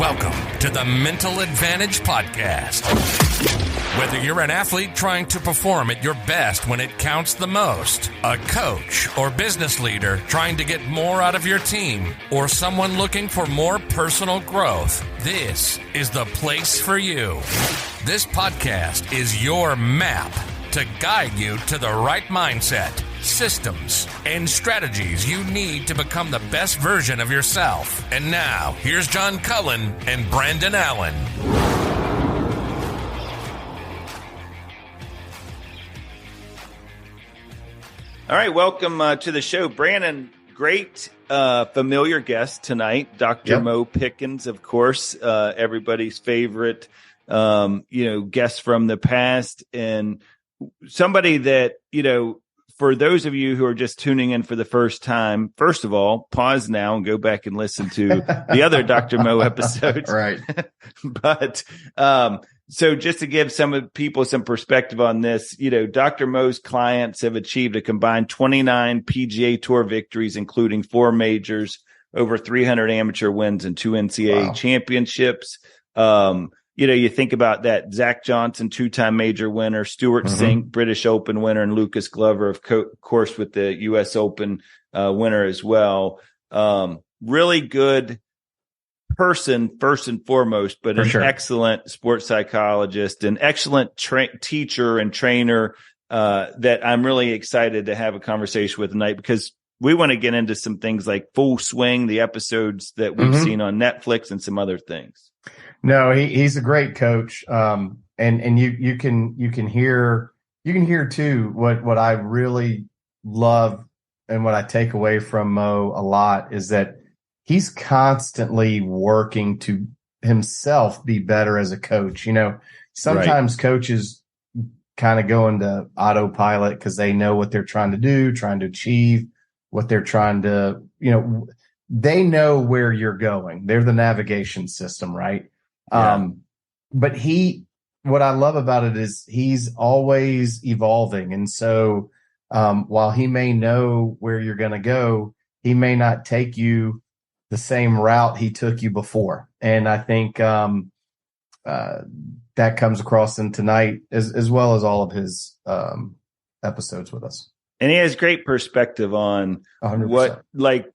Welcome to the Mental Advantage Podcast. Whether you're an athlete trying to perform at your best when it counts the most, a coach or business leader trying to get more out of your team, or someone looking for more personal growth, this is the place for you. This podcast is your map to guide you to the right mindset, systems, and strategies you need to become the best version of yourself. And now, here's John Cullen and Brandon Allen. All right, welcome to the show. Brandon, great familiar guest tonight, Dr. Mo Pickens, of course, everybody's favorite, guest from the past, and somebody that, for those of you who are just tuning in for the first time, first of all, pause now and go back and listen to the other Dr. Mo episodes. Right. But so just to give some people some perspective on this, Dr. Mo's clients have achieved a combined 29 PGA Tour victories, including 4 majors, over 300 amateur wins, and 2 NCAA championships. You think about that, Zach Johnson, 2-time major winner, Stewart Cink, British Open winner, and Lucas Glover, of course, with the U.S. Open winner as well. Really good person, first and foremost, but an excellent sports psychologist, an excellent teacher and trainer that I'm really excited to have a conversation with tonight, because we want to get into some things like Full Swing, the episodes that we've seen on Netflix, and some other things. No, he's a great coach. And you can hear too what I really love and what I take away from Mo a lot is that he's constantly working to himself be better as a coach. Sometimes coaches kind of go into autopilot because they know what they're trying to do, trying to achieve, what they're trying to, they know where you're going. They're the navigation system, right? Yeah. But what I love about it is he's always evolving. And so, while he may know where you're going to go, he may not take you the same route he took you before. And I think, that comes across in tonight as well as all of his, episodes with us. And he has great perspective on 100%.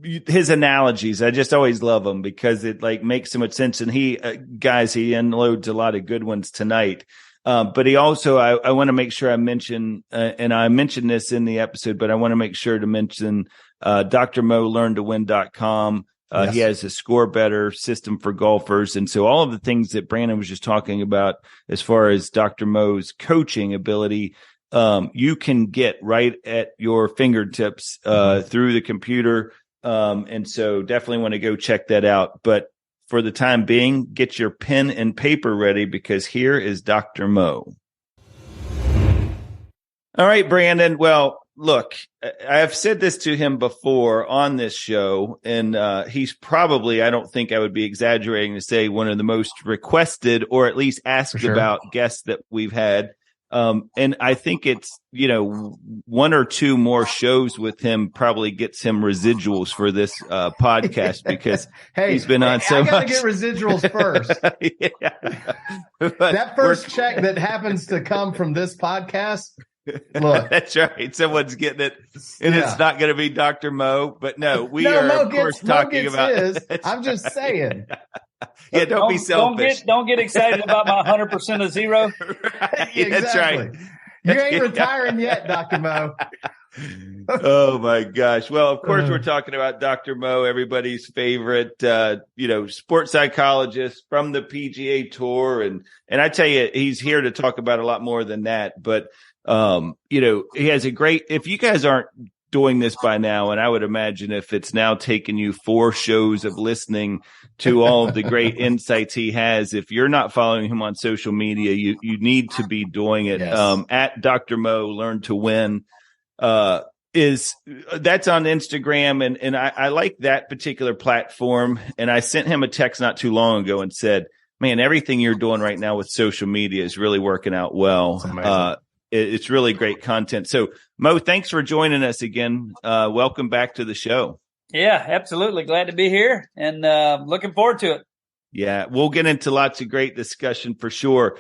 His analogies. I just always love them because it makes so much sense. And he unloads a lot of good ones tonight. But he also, I want to make sure I mention, and I mentioned this in the episode, but I want to make sure to mention, drmolearntowin.com. Yes. He has a score better system for golfers. And so all of the things that Brandon was just talking about, as far as Dr. Mo's coaching ability, you can get right at your fingertips, through the computer. And so definitely want to go check that out. But for the time being, get your pen and paper ready, because here is Dr. Mo. All right, Brandon. Well, look, I have said this to him before on this show, and he's probably, I don't think I would be exaggerating to say, one of the most requested, or at least asked about guests that we've had. And I think it's, 1 or 2 more shows with him probably gets him residuals for this podcast, because he's been on so much. I got to get residuals first. That first check that happens to come from this podcast. Look, that's right. Someone's getting it, and it's not going to be Dr. Mo, but no, we are of course talking about his. I'm just saying. Yeah, don't be selfish. Don't get excited about my 100% of zero. Right. Yeah, that's right. You ain't retiring yet, Dr. Mo. Oh my gosh. Well, of course, we're talking about Dr. Mo, everybody's favorite, sports psychologist from the PGA Tour. And I tell you, he's here to talk about a lot more than that. But, he has a great, if you guys aren't doing this by now, and I would imagine if it's now taken you 4 shows of listening to all of the great insights he has, if you're not following him on social media, you need to be doing it. Yes. At Dr. Mo Learn to Win, that's on Instagram. And I like that particular platform. And I sent him a text not too long ago and said, man, everything you're doing right now with social media is really working out well. It's really great content. So, Mo, thanks for joining us again. Welcome back to the show. Yeah, absolutely. Glad to be here and looking forward to it. Yeah, we'll get into lots of great discussion for sure.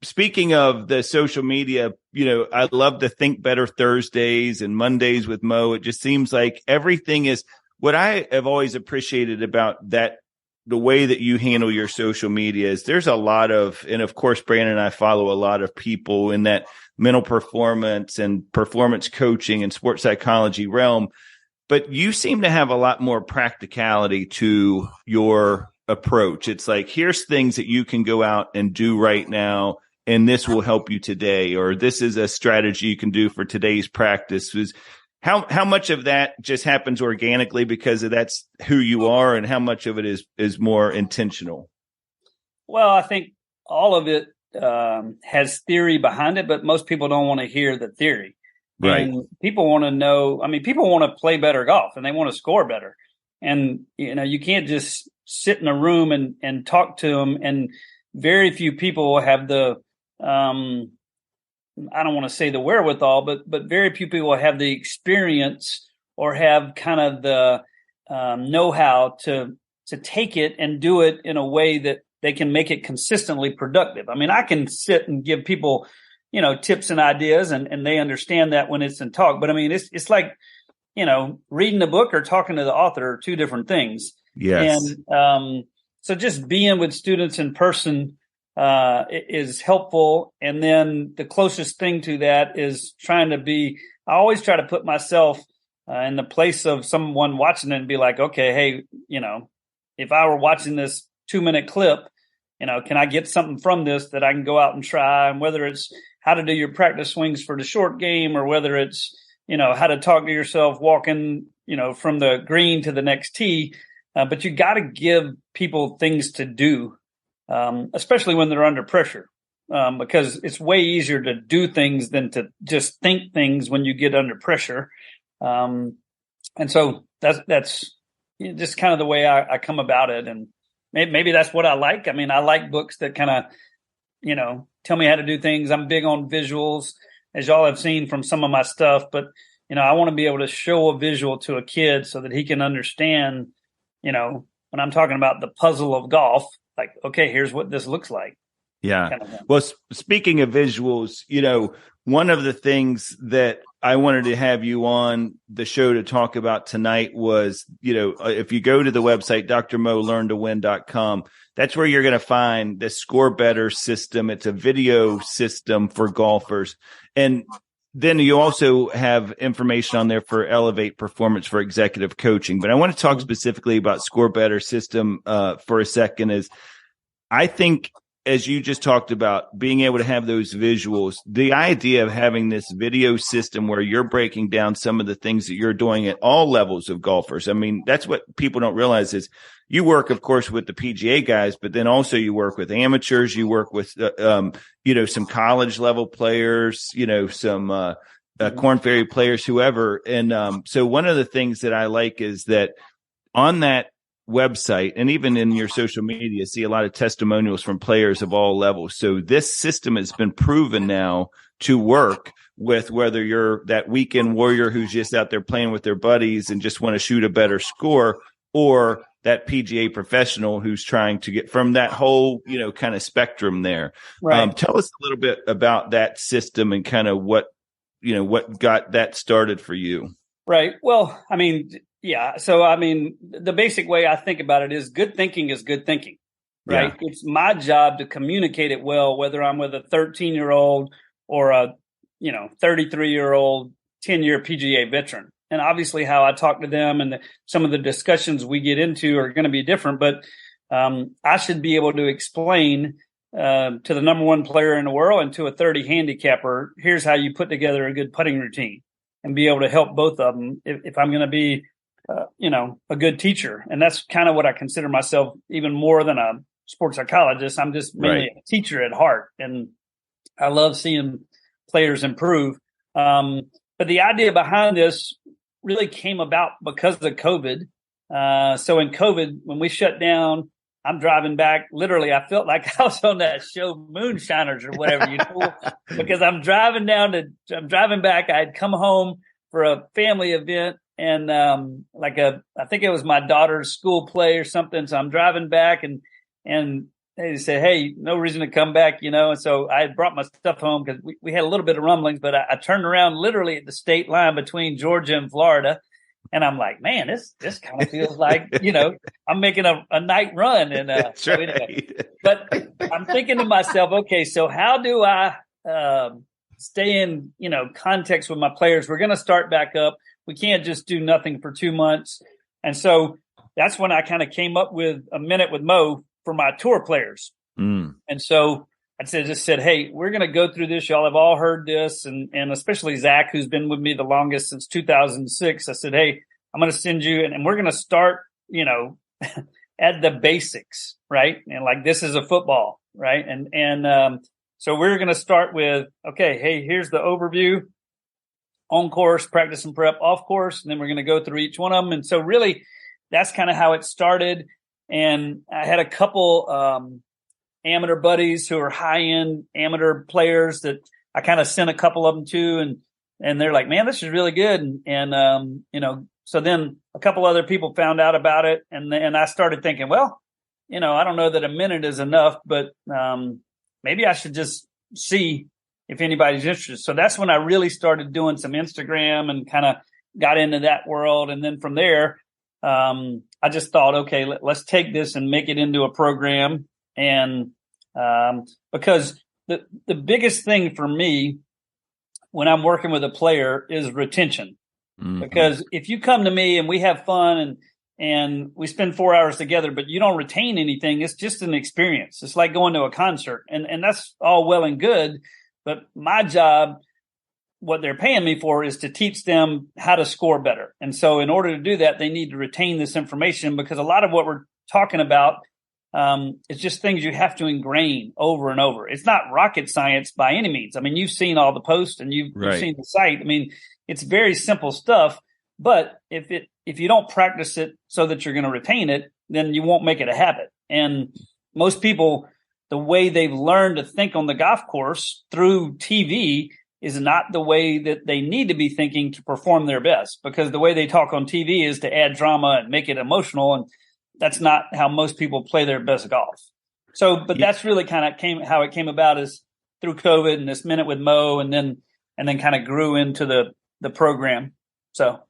Speaking of the social media, I love the Think Better Thursdays and Mondays with Mo. It just seems like everything is what I have always appreciated about that. The way that you handle your social media is there's a lot of, and of course, Brandon and I follow a lot of people in that mental performance and performance coaching and sports psychology realm. But you seem to have a lot more practicality to your approach. It's like, here's things that you can go out and do right now, and this will help you today, or this is a strategy you can do for today's practice. How much of that just happens organically because that's who you are, and how much of it is more intentional? Well, I think all of it has theory behind it, but most people don't want to hear the theory. Right. And people want to know, people want to play better golf and they want to score better. And, you can't just sit in a room and talk to them. And very few people have the, I don't want to say the wherewithal, but very few people have the experience or have kind of the know-how to take it and do it in a way that they can make it consistently productive. I can sit and give people, tips and ideas, and they understand that when it's in talk. But it's like, reading a book or talking to the author are two different things. Yes. And so just being with students in person is helpful. And then the closest thing to that is I always try to put myself in the place of someone watching it and be like, okay, hey, if I were watching this 2-minute clip, can I get something from this that I can go out and try? And whether it's how to do your practice swings for the short game, or whether it's, how to talk to yourself walking, from the green to the next tee. But you got to give people things to do. Especially when they're under pressure, because it's way easier to do things than to just think things when you get under pressure. And so that's just kind of the way I come about it. And maybe that's what I like. I like books that kind of, tell me how to do things. I'm big on visuals, as y'all have seen from some of my stuff, but, I want to be able to show a visual to a kid so that he can understand, when I'm talking about the puzzle of golf, like, okay, here's what this looks like. Yeah. Kind of Well, speaking of visuals, one of the things that I wanted to have you on the show to talk about tonight was, if you go to the website, drmolearntowin.com, that's where you're going to find the Score Better system. It's a video system for golfers. And then you also have information on there for Elevate Performance for executive coaching. But I want to talk specifically about Score Better system for a second. Is I think, as you just talked about, being able to have those visuals, the idea of having this video system where you're breaking down some of the things that you're doing at all levels of golfers. That's what people don't realize is you work, of course, with the PGA guys, but then also you work with amateurs. You work with, some college level players, some Korn Ferry players, whoever. And so one of the things that I like is that on that website and even in your social media, see a lot of testimonials from players of all levels. So this system has been proven now to work with whether you're that weekend warrior who's just out there playing with their buddies and just want to shoot a better score, or that PGA professional who's trying to get from that whole, kind of spectrum there. Right. Tell us a little bit about that system and kind of what got that started for you. Right. Well, yeah. So, the basic way I think about it is good thinking is good thinking, right? Yeah. It's my job to communicate it well, whether I'm with a 13-year-old or a, 33-year-old 10-year PGA veteran. And obviously how I talk to them and some of the discussions we get into are going to be different, but I should be able to explain to the number one player in the world and to a 30 handicapper, here's how you put together a good putting routine, and be able to help both of them if I'm going to be a good teacher. And that's kind of what I consider myself, even more than a sports psychologist. I'm just mainly a teacher at heart. And I love seeing players improve. But the idea behind this really came about because of COVID. So in COVID, when we shut down, I'm driving back. Literally, I felt like I was on that show Moonshiners or whatever, because I'm driving back. I had come home for a family event, I think it was my daughter's school play or something. So I'm driving back and they said, hey, no reason to come back, And so I had brought my stuff home because we had a little bit of rumblings, but I turned around literally at the state line between Georgia and Florida. And I'm like, man, this kind of feels like, I'm making a night run. And That's so right. anyway, but I'm thinking to myself, okay, so how do I stay in, context with my players? We're going to start back up. We can't just do nothing for 2 months. And so that's when I kind of came up with a minute with Mo for my tour players. And so I just said, hey, we're going to go through this. Y'all have all heard this. And especially Zach, who's been with me the longest since 2006. I said, hey, I'm going to send you and we're going to start, at the basics, right? And like, this is a football, right? And so we're going to start with, okay, hey, here's the overview, on course, practice and prep, off course. And then we're going to go through each one of them. And so really that's kind of how it started. And I had a couple, amateur buddies who are high-end amateur players that I kind of sent a couple of them to, and they're like, man, this is really good. And so then a couple other people found out about it. And I started thinking, well, I don't know that a minute is enough, but maybe I should just see if anybody's interested. So that's when I really started doing some Instagram and kind of got into that world. And then from there, I just thought, okay, let's take this and make it into a program. And because the biggest thing for me when I'm working with a player is retention. Because if you come to me and we have fun and we spend 4 hours together, but you don't retain anything, it's just an experience. It's like going to a concert, and that's all well and good. But my job, what they're paying me for, is to teach them how to score better. And so in order to do that, they need to retain this information, because a lot of what we're talking about, it's just things you have to ingrain over and over. It's not rocket science by any means. I mean, you've seen all the posts and you've seen the site. I mean, it's very simple stuff, but if you don't practice it so that you're going to retain it, then you won't make it a habit. And most people, the way they've learned to think on the golf course through TV is not the way that they need to be thinking to perform their best, because the way they talk on TV is to add drama and make it emotional. And that's not how most people play their best golf. So, but that's really kind of how it came about, is through COVID and this minute with Mo, and then kind of grew into the program. So,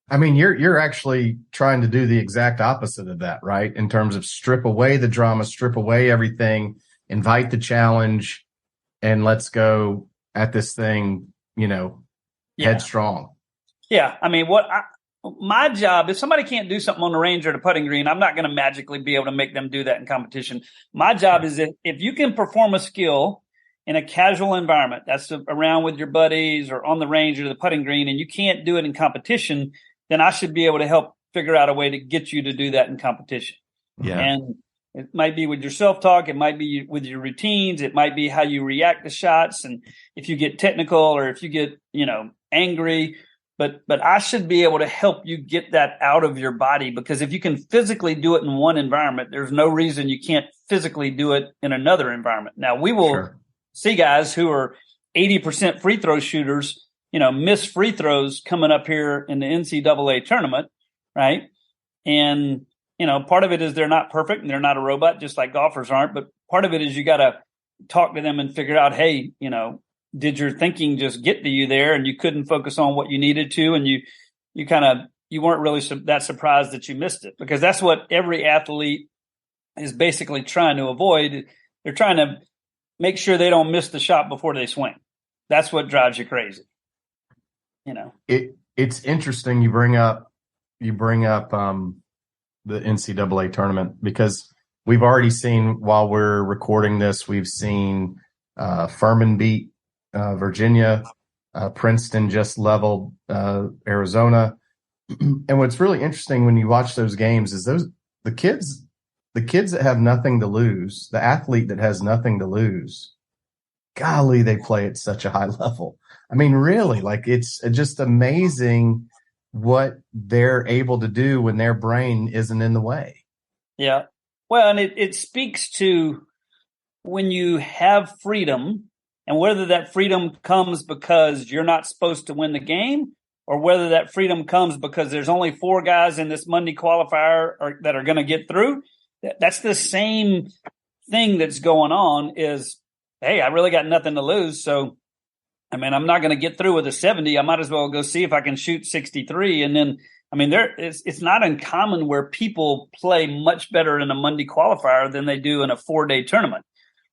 I mean, you're actually trying to do the exact opposite of that, right? In terms of strip away the drama, strip away everything, invite the challenge, and let's go at this thing, headstrong. Yeah. I mean, my job, if somebody can't do something on the range or the putting green, I'm not going to magically be able to make them do that in competition. My job is if you can perform a skill in a casual environment, that's around with your buddies or on the range or the putting green, and you can't do it in competition, then I should be able to help figure out a way to get you to do that in competition. Yeah. And it might be with your self-talk. It might be with your routines. It might be how you react to shots. And if you get technical or if you get, angry, but I should be able to help you get that out of your body, because if you can physically do it in one environment, there's no reason you can't physically do it in another environment. Now, we will see guys who are 80% free throw shooters, miss free throws coming up here in the NCAA tournament, right? And, part of it is they're not perfect and they're not a robot, just like golfers aren't. But part of it is you got to talk to them and figure out, hey, did your thinking just get to you there and you couldn't focus on what you needed to, and you weren't really that surprised that you missed it? Because that's what every athlete is basically trying to avoid. They're trying to make sure they don't miss the shot before they swing. That's what drives you crazy. It's interesting you bring up the NCAA tournament, because we've already seen, while we're recording this, we've seen Furman beat Virginia, Princeton just leveled Arizona. And what's really interesting when you watch those games is the kids that have nothing to lose, the athlete that has nothing to lose, golly, they play at such a high level. I mean, really, like, it's just amazing what they're able to do when their brain isn't in the way. Yeah. Well, and it speaks to when you have freedom, and whether that freedom comes because you're not supposed to win the game or whether that freedom comes because there's only 4 guys in this Monday qualifier that are going to get through. That's the same thing that's going on is, hey, I really got nothing to lose. So, I mean, I'm not going to get through with a 70. I might as well go see if I can shoot 63. And then, I mean, it's not uncommon where people play much better in a Monday qualifier than they do in a 4-day tournament,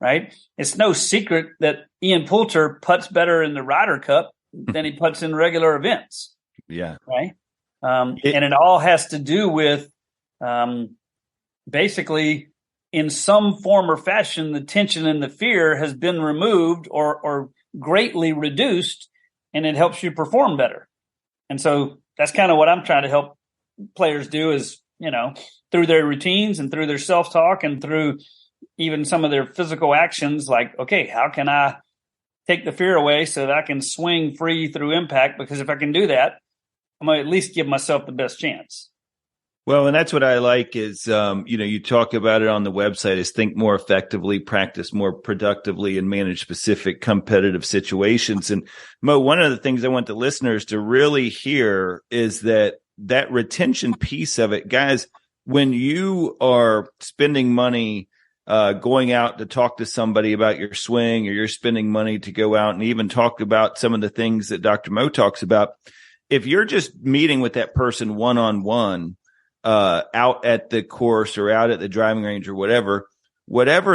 right? It's no secret that Ian Poulter putts better in the Ryder Cup than he puts in regular events. Yeah. Right. And it all has to do with basically in some form or fashion, the tension and the fear has been removed or greatly reduced, and it helps you perform better. And so that's kind of what I'm trying to help players do is, through their routines and through their self-talk and through even some of their physical actions, like, okay, how can I take the fear away so that I can swing free through impact? Because if I can do that, I'm going to at least give myself the best chance. Well, and that's what I like is, you talk about it on the website is think more effectively, practice more productively, and manage specific competitive situations. And Mo, one of the things I want the listeners to really hear is that retention piece of it, guys, when you are spending money, going out to talk to somebody about your swing, or you're spending money to go out and even talk about some of the things that Dr. Mo talks about, if you're just meeting with that person one-on-one, out at the course or out at the driving range or whatever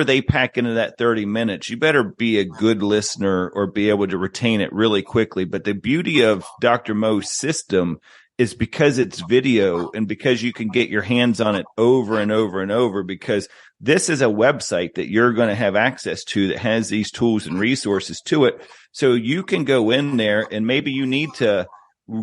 they pack into that 30 minutes, you better be a good listener or be able to retain it really quickly. But the beauty of Dr. Mo's system is because it's video and because you can get your hands on it over and over and over, because this is a website that you're going to have access to that has these tools and resources to it. So you can go in there and maybe you need to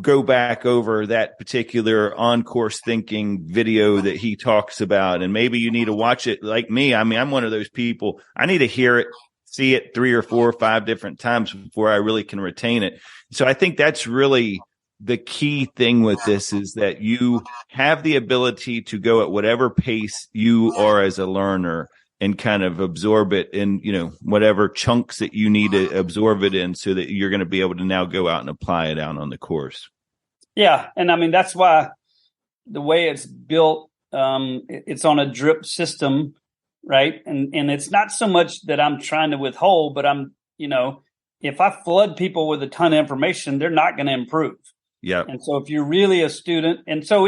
go back over that particular on-course thinking video that he talks about. And maybe you need to watch it like me. I mean, I'm one of those people. I need to hear it, see it 3 or 4 or 5 different times before I really can retain it. So I think that's really the key thing with this, is that you have the ability to go at whatever pace you are as a learner and kind of absorb it in, whatever chunks that you need to absorb it in, so that you're going to be able to now go out and apply it out on the course. Yeah. And I mean, that's why the way it's built, it's on a drip system, right? And it's not so much that I'm trying to withhold, but I'm, if I flood people with a ton of information, they're not going to improve. Yeah. And so if you're really a student, and so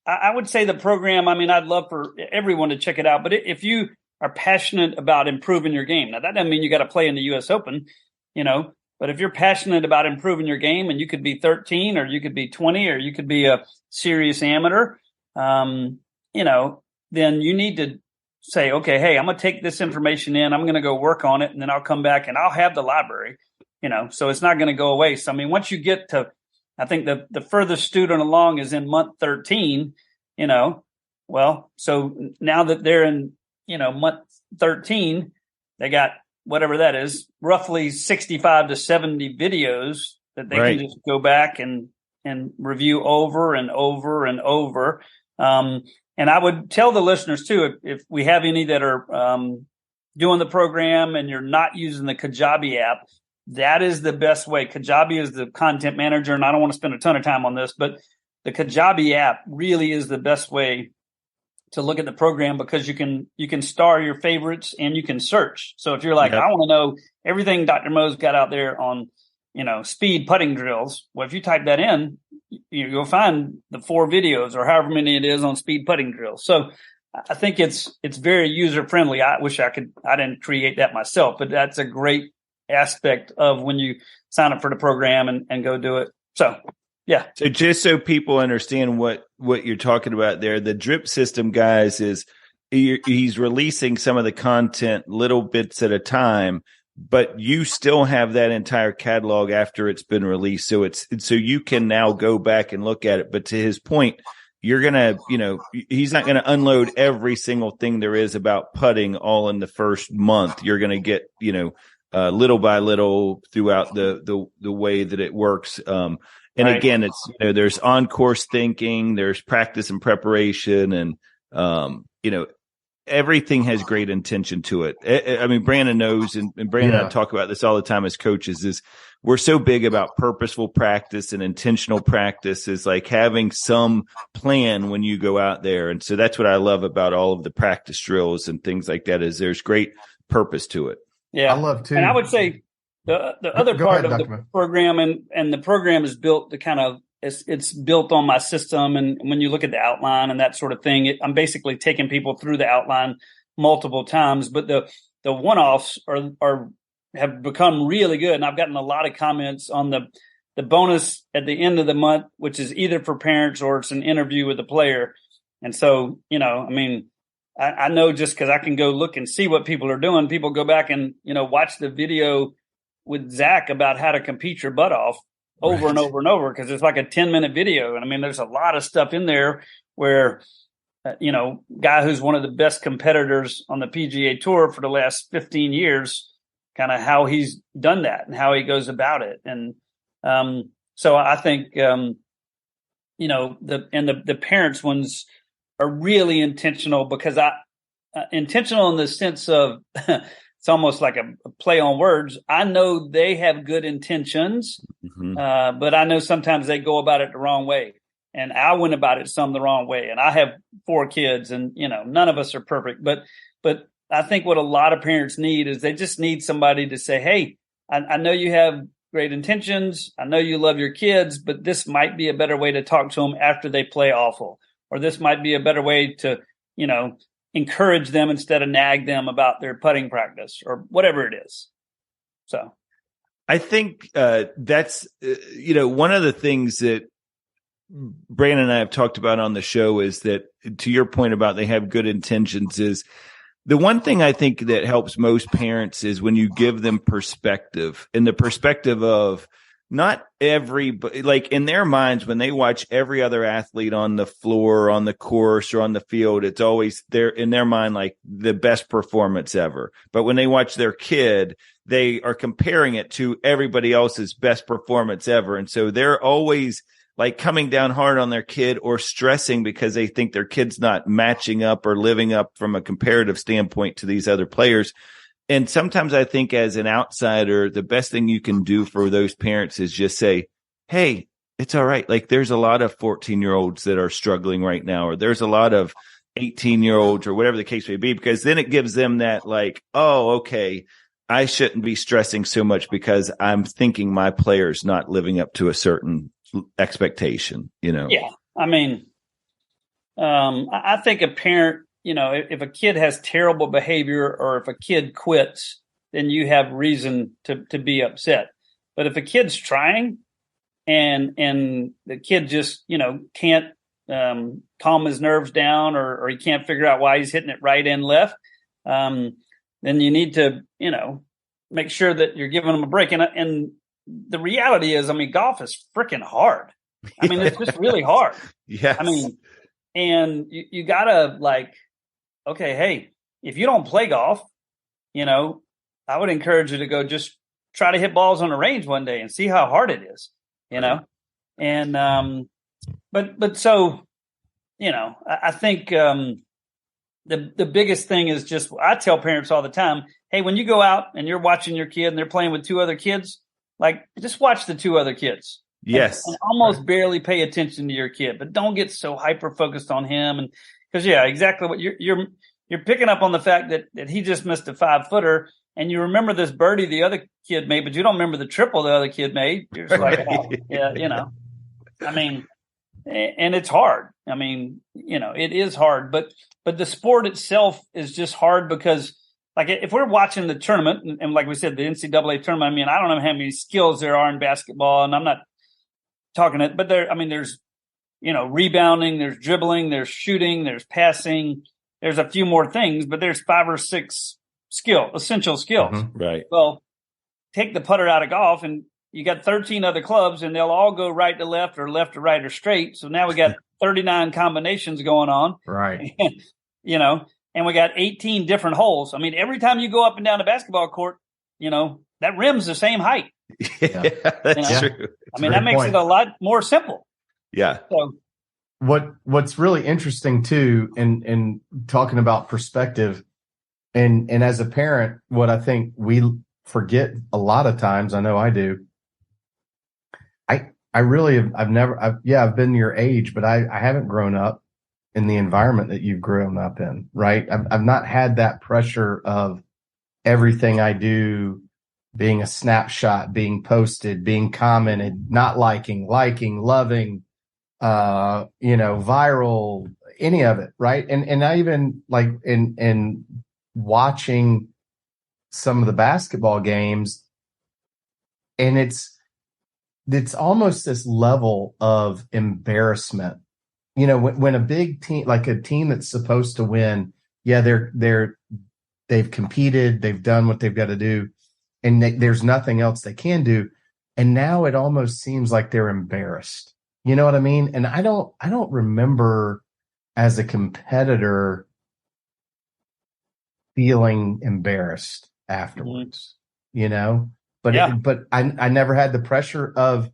I would say the program, I mean, I'd love for everyone to check it out, but if you are passionate about improving your game. Now, that doesn't mean you got to play in the U.S. Open, but if you're passionate about improving your game, and you could be 13 or you could be 20 or you could be a serious amateur, then you need to say, okay, hey, I'm going to take this information in. I'm going to go work on it, and then I'll come back and I'll have the library, so it's not going to go away. So, I mean, once you get to, I think the furthest student along is in month 13, well, so now that they're in, month 13, they got whatever that is, roughly 65 to 70 videos that they can just go back and review over and over and over. And I would tell the listeners too, if we have any that are doing the program and you're not using the Kajabi app, that is the best way. Kajabi is the content manager, and I don't want to spend a ton of time on this, but the Kajabi app really is the best way to look at the program, because you can star your favorites and you can search. So if you're like, I want to know everything Dr. Mo's got out there on, speed putting drills. Well, if you type that in, you'll find the 4 videos or however many it is on speed putting drills. So I think it's very user friendly. I wish I didn't create that myself, but that's a great aspect of when you sign up for the program and go do it. So, yeah. So just so people understand what you're talking about there, the drip system, guys, is he's releasing some of the content little bits at a time, but you still have that entire catalog after it's been released. So you can now go back and look at it. But to his point, you're going to, he's not going to unload every single thing there is about putting all in the first month. You're going to get, little by little throughout the way that it works. And again, it's, there's on course thinking, there's practice and preparation, and, everything has great intention to it. I mean, Brandon knows, and Brandon and I talk about this all the time as coaches, is we're so big about purposeful practice and intentional practice, is like having some plan when you go out there. And so that's what I love about all of the practice drills and things like that, is there's great purpose to it. Yeah. I love too. And I would say the other part of the program, and the program is built to kind of, it's built on my system. And when you look at the outline and that sort of thing, I'm basically taking people through the outline multiple times, but the one-offs have become really good. And I've gotten a lot of comments on the bonus at the end of the month, which is either for parents or it's an interview with the player. And so, I mean, I know just because I can go look and see what people are doing. People go back and, watch the video with Zach about how to compete your butt off over and over and over, because it's like a 10-minute video. And I mean, there's a lot of stuff in there where, guy who's one of the best competitors on the PGA Tour for the last 15 years, kind of how he's done that and how he goes about it. And so I think, the parents ones are really intentional, because intentional in the sense of it's almost like a play on words. I know they have good intentions, but I know sometimes they go about it the wrong way. And I went about it some the wrong way. And I have 4 kids, and, none of us are perfect. But I think what a lot of parents need is they just need somebody to say, hey, I know you have great intentions. I know you love your kids, but this might be a better way to talk to them after they play awful. Or this might be a better way to, encourage them instead of nag them about their putting practice, or whatever it is. So I think that's, one of the things that Brandon and I have talked about on the show is that, to your point about they have good intentions, is the one thing I think that helps most parents is when you give them perspective, and the perspective of not like in their minds, when they watch every other athlete on the floor, on the course, or on the field, it's always there in their mind, like the best performance ever. But when they watch their kid, they are comparing it to everybody else's best performance ever. And so they're always like coming down hard on their kid, or stressing because they think their kid's not matching up or living up from a comparative standpoint to these other players. And sometimes I think as an outsider, the best thing you can do for those parents is just say, hey, it's all right. Like, there's a lot of 14-year-olds that are struggling right now, or there's a lot of 18-year-olds, or whatever the case may be, because then it gives them that like, oh, okay, I shouldn't be stressing so much because I'm thinking my player's not living up to a certain expectation, Yeah. I mean, I think a parent, if a kid has terrible behavior, or if a kid quits, then you have reason to be upset. But if a kid's trying and the kid just, can't calm his nerves down, or he can't figure out why he's hitting it right and left, then you need to, make sure that you're giving them a break. And the reality is, I mean, golf is freaking hard. I mean, it's just really hard. Yes. I mean, and you gotta like, okay, hey, if you don't play golf, I would encourage you to go just try to hit balls on the range one day and see how hard it is, and, but so, I think, the biggest thing is just, I tell parents all the time, hey, when you go out and you're watching your kid and they're playing with 2 other kids, like, just watch the 2 other kids. Yes. And almost barely pay attention to your kid, but don't get so hyper focused on him. And because, yeah, exactly what you're picking up on, the fact that he just missed a 5-footer, and you remember this birdie the other kid made, but you don't remember the triple the other kid made. You're just like, oh, yeah, I mean, and it's hard. I mean, it is hard, but the sport itself is just hard because, like, if we're watching the tournament, and like we said, the NCAA tournament, I mean, I don't know how many skills there are in basketball, and I'm not talking it, but there's, rebounding, there's dribbling, there's shooting, there's passing, there's a few more things, but there's 5 or 6 essential skills. Mm-hmm. Right. Well, take the putter out of golf, and you got 13 other clubs, and they'll all go right to left or right or straight. So now we got 39 combinations going on. Right. And we got 18 different holes. I mean, every time you go up and down the basketball court, that rim's the same height. Yeah, that's true. I mean, that makes it a lot more simple. Yeah. So, what's really interesting too, in talking about perspective, and as a parent, what I think we forget a lot of times, I know I do. I've been your age, but I haven't grown up in the environment that you've grown up in, right? I've not had that pressure of everything I do being a snapshot, being posted, being commented, not liking, loving, viral, any of it, right? And I even like in watching some of the basketball games, and it's almost this level of embarrassment. When a big team, like a team that's supposed to win, they've competed, they've done what they've got to do, and there's nothing else they can do. And now it almost seems like they're embarrassed. You know what I mean? And I don't remember as a competitor feeling embarrassed afterwards, but I never had the pressure of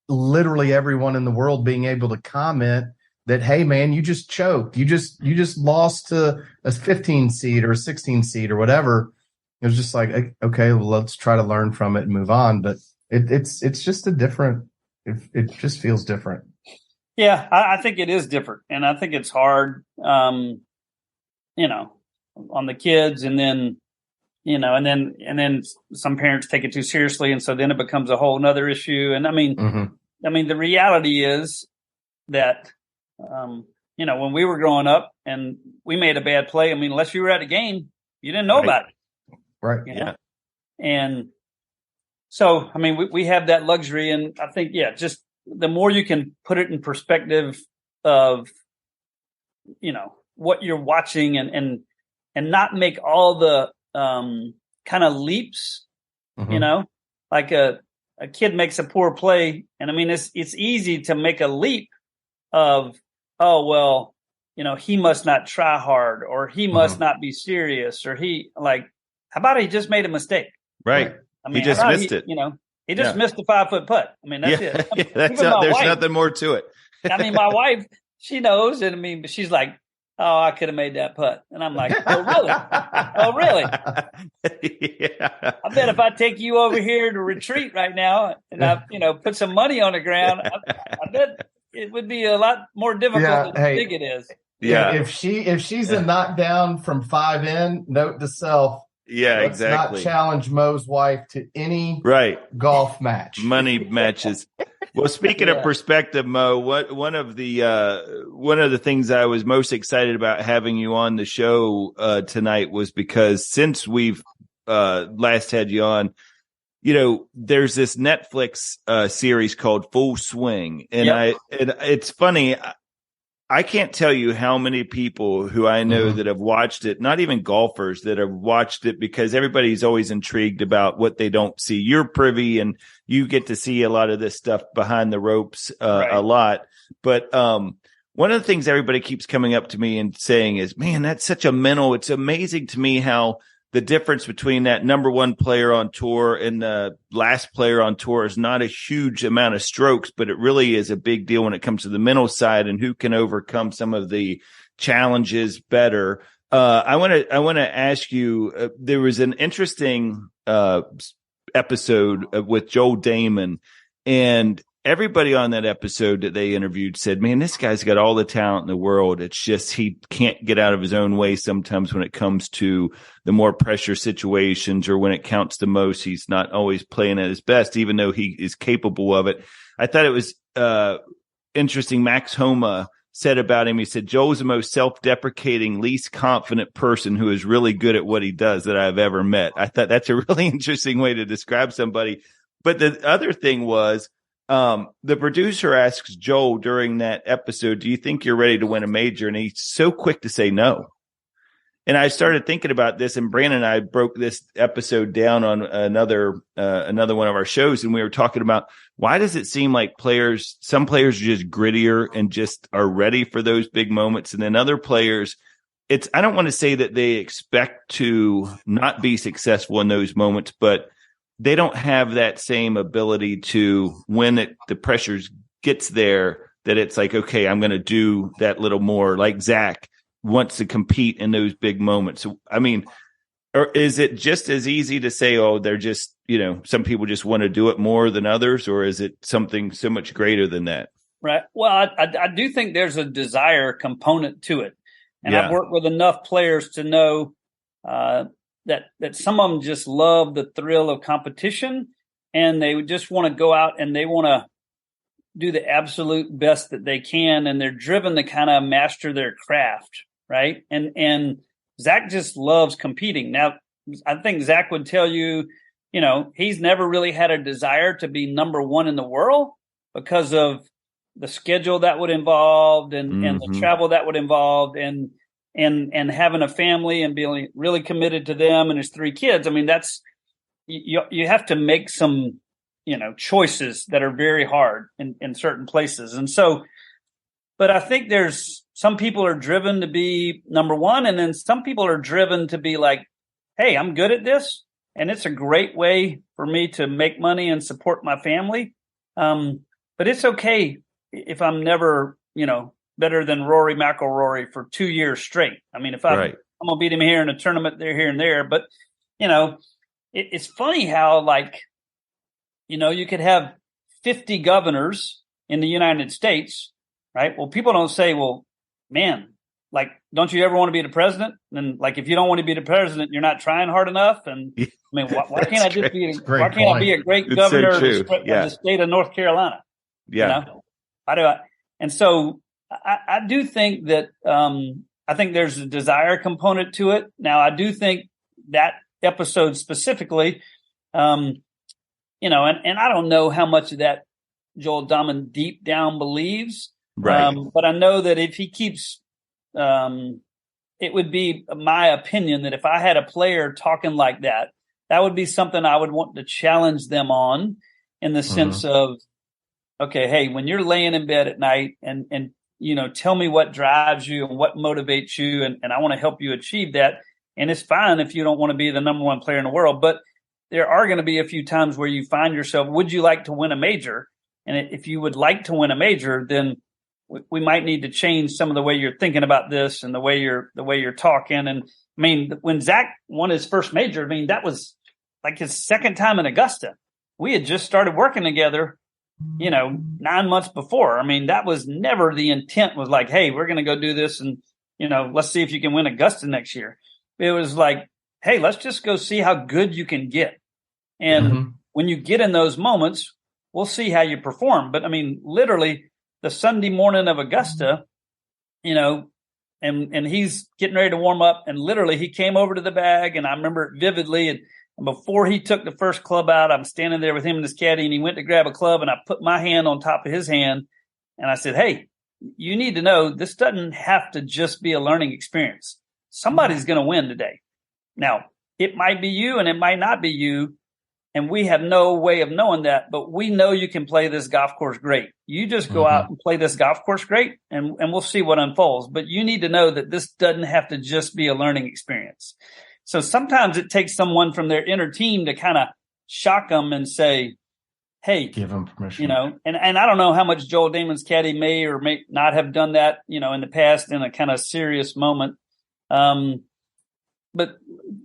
literally everyone in the world being able to comment that, hey man, you just choked. You just lost to a 15 seed or a 16 seed or whatever. It was just like, okay, well, let's try to learn from it and move on. But it's just it just feels different. Yeah, I think it is different. And I think it's hard, on the kids, and then, and then some parents take it too seriously. And so then it becomes a whole nother issue. And I mean, the reality is that, when we were growing up and we made a bad play, unless you were at a game, you didn't know about it. Right. Yeah. And so, we have that luxury, and I think, just the more you can put it in perspective of, what you're watching, and not make all the kind of leaps, like a kid makes a poor play. And it's easy to make a leap of, oh, well, he must not try hard, or he must not be serious, or how about he just made a mistake? Right. He just missed it. He just missed a 5-foot putt. That's it. There's nothing more to it. My wife, she knows, and she's like, oh, I could have made that putt. And I'm like, oh, really? Oh, really? Yeah. I bet if I take you over here to retreat right now and I, put some money on the ground, I bet it would be a lot more difficult than I think it is. Yeah. If she's a knockdown from 5 in, note to self. Yeah, let's exactly. Not challenge Mo's wife to any golf match. Money matches. Well, speaking of perspective, Mo, one of the things I was most excited about having you on the show tonight was because since we've last had you on, there's this Netflix series called Full Swing, and it's funny. I can't tell you how many people who I know that have watched it, not even golfers that have watched it, because everybody's always intrigued about what they don't see. You're privy and you get to see a lot of this stuff behind the ropes a lot. But one of the things everybody keeps coming up to me and saying is, man, that's such it's amazing to me how the difference between that number one player on tour and the last player on tour is not a huge amount of strokes, but it really is a big deal when it comes to the mental side and who can overcome some of the challenges better. I want to ask you, there was an interesting episode with Joel Damon, and everybody on that episode that they interviewed said, man, this guy's got all the talent in the world. It's just he can't get out of his own way sometimes when it comes to the more pressure situations, or when it counts the most, he's not always playing at his best, even though he is capable of it. I thought it was interesting. Max Homa said about him, he said, Joel's the most self-deprecating, least confident person who is really good at what he does that I've ever met. I thought that's a really interesting way to describe somebody. But the other thing was, the producer asks Joel during that episode, do you think you're ready to win a major? And he's so quick to say no. And I started thinking about this, and Brandon and I broke this episode down on another one of our shows. And we were talking about, why does it seem like some players are just grittier and just are ready for those big moments. And then other players, I don't want to say that they expect to not be successful in those moments, but they don't have that same ability to, when the pressures gets there, that it's like, okay, I'm going to do that little more, like Zach wants to compete in those big moments. So, I mean, or is it just as easy to say, oh, they're just, some people just want to do it more than others, or is it something so much greater than that? Right. Well, I do think there's a desire component to it. And I've worked with enough players to know that some of them just love the thrill of competition, and they just want to go out and they want to do the absolute best that they can. And they're driven to kind of master their craft. Right. And Zach just loves competing. Now, I think Zach would tell you, he's never really had a desire to be number one in the world because of the schedule that would involve and the travel that would involve and having a family and being really committed to them and his 3 kids. I mean, that's, you have to make some, choices that are very hard in certain places. And so, but I think there's some people are driven to be number one. And then some people are driven to be like, hey, I'm good at this. And it's a great way for me to make money and support my family. But it's okay if I'm never, better than Rory McIlroy for 2 years straight. I mean, if I'm going to beat him here in a tournament, there, here and there. But, it's funny how, you could have 50 governors in the United States, right? Well, people don't say, well, man, don't you ever want to be the president? And if you don't want to be the president, you're not trying hard enough. And I mean, why can't I just be? Why can't I be a great governor of the state of North Carolina? Yeah. Why do I? And so I do think that I think there's a desire component to it. Now, I do think that episode specifically, and I don't know how much of that Joel Dahmen deep down believes. Right. But I know that if he keeps, it would be my opinion that if I had a player talking like that, that would be something I would want to challenge them on in the sense of, okay, hey, when you're laying in bed at night and tell me what drives you and what motivates you. And I want to help you achieve that. And it's fine if you don't want to be the number one player in the world, but there are going to be a few times where you find yourself, would you like to win a major? And if you would like to win a major, then we might need to change some of the way you're thinking about this and the way you're talking. And I mean, when Zach won his first major, I mean, that was like his second time in Augusta. We had just started working together, 9 months before. I mean, that was never the intent was like, hey, we're going to go do this. And, let's see if you can win Augusta next year. It was like, hey, let's just go see how good you can get. And when you get in those moments, we'll see how you perform. But I mean, literally the Sunday morning of Augusta, and he's getting ready to warm up, and literally he came over to the bag, and I remember it vividly. And before he took the first club out, I'm standing there with him and his caddy, and he went to grab a club, and I put my hand on top of his hand, and I said, hey, you need to know this doesn't have to just be a learning experience. Somebody's going to win today. Now, it might be you and it might not be you, and we have no way of knowing that, but we know you can play this golf course great. You just go out and play this golf course great, and we'll see what unfolds. But you need to know that this doesn't have to just be a learning experience. So sometimes it takes someone from their inner team to kind of shock them and say, hey, give them permission, and I don't know how much Joel Dahmen's caddy may or may not have done that, in the past in a kind of serious moment. But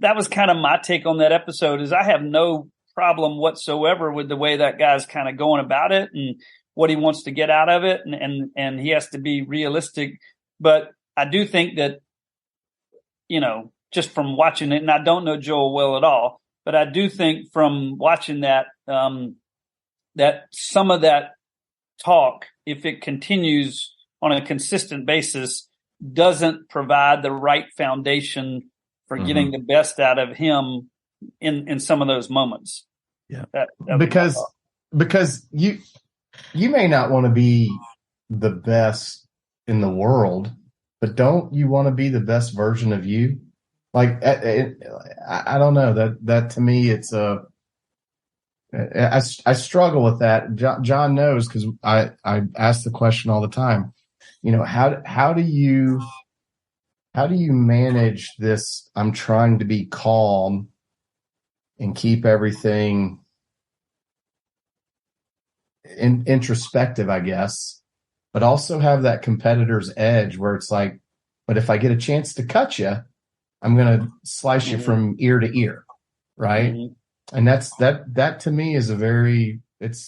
that was kind of my take on that episode is I have no problem whatsoever with the way that guy's kind of going about it and what he wants to get out of it. And he has to be realistic, but I do think that, just from watching it, and I don't know Joel well at all, but I do think from watching that, that some of that talk, if it continues on a consistent basis, doesn't provide the right foundation for getting the best out of him in some of those moments. Yeah. Because you may not want to be the best in the world, but don't you want to be the best version of you? Like, I don't know that to me, it's I struggle with that. John knows, because I ask the question all the time, how do you manage this? I'm trying to be calm and keep everything introspective, I guess. but also have that competitor's edge where it's like, but if I get a chance to cut you, I'm going to slice you from ear to ear. Right. And that to me is a very,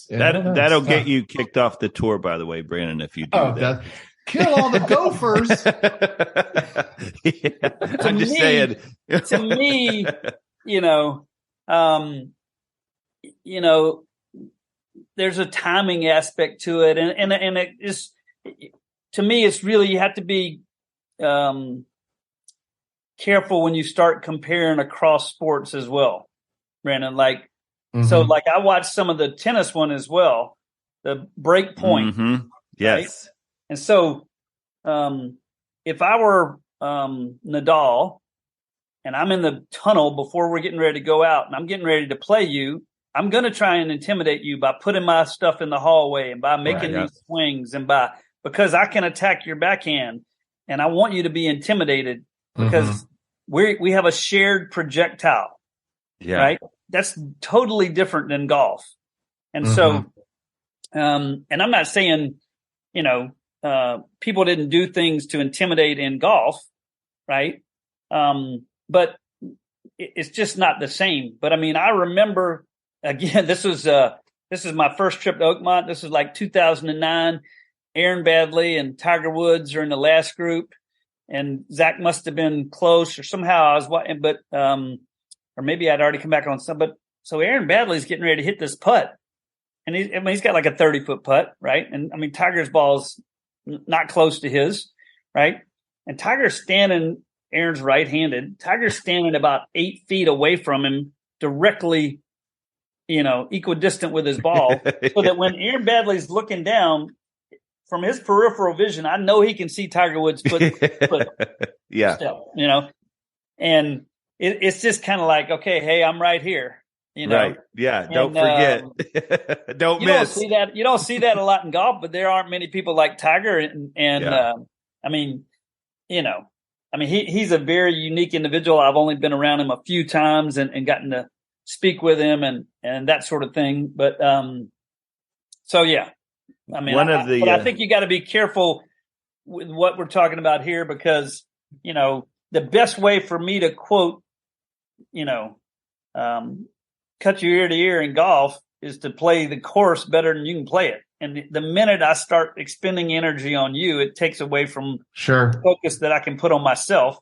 that'll get you kicked off the tour, by the way, Brandon, if you do that. Kill all the gophers. I'm just saying. To me, there's a timing aspect to it, and it is, to me, it's really, you have to be careful when you start comparing across sports as well, Brandon. Like, so like I watched some of the tennis one as well, the break point. Yes. Right? And so, if I were Nadal and I'm in the tunnel before we're getting ready to go out and I'm getting ready to play you, I'm going to try and intimidate you by putting my stuff in the hallway and by making these swings and because I can attack your backhand, and I want you to be intimidated because we have a shared projectile. Yeah. Right. That's totally different than golf. And so, and I'm not saying, people didn't do things to intimidate in golf. Right. But it's just not the same. But I mean, I remember, again, this is my first trip to Oakmont. This is like 2009. Aaron Badley and Tiger Woods are in the last group, and Zach must have been close, or somehow I was watching, but or maybe I'd already come back on some. But so Aaron Badley's getting ready to hit this putt, and he's got like a 30-foot putt, right? And I mean, Tiger's ball's not close to his, right? And Tiger's standing. Aaron's right-handed. Tiger's standing about 8 feet away from him, directly, equidistant with his ball, so that when Aaron Badley's looking down from his peripheral vision, I know he can see Tiger Woods' foot yeah, step, and it's just kind of like, okay, hey, I'm right here, Right. Yeah. Don't forget. Don't miss. You don't see that a lot in golf, but there aren't many people like Tiger, he's a very unique individual. I've only been around him a few times and gotten to speak with him and that sort of thing. But, so yeah, I think you got to be careful with what we're talking about here, because, the best way for me to quote, cut your ear to ear in golf is to play the course better than you can play it. And the minute I start expending energy on you, it takes away from the focus that I can put on myself.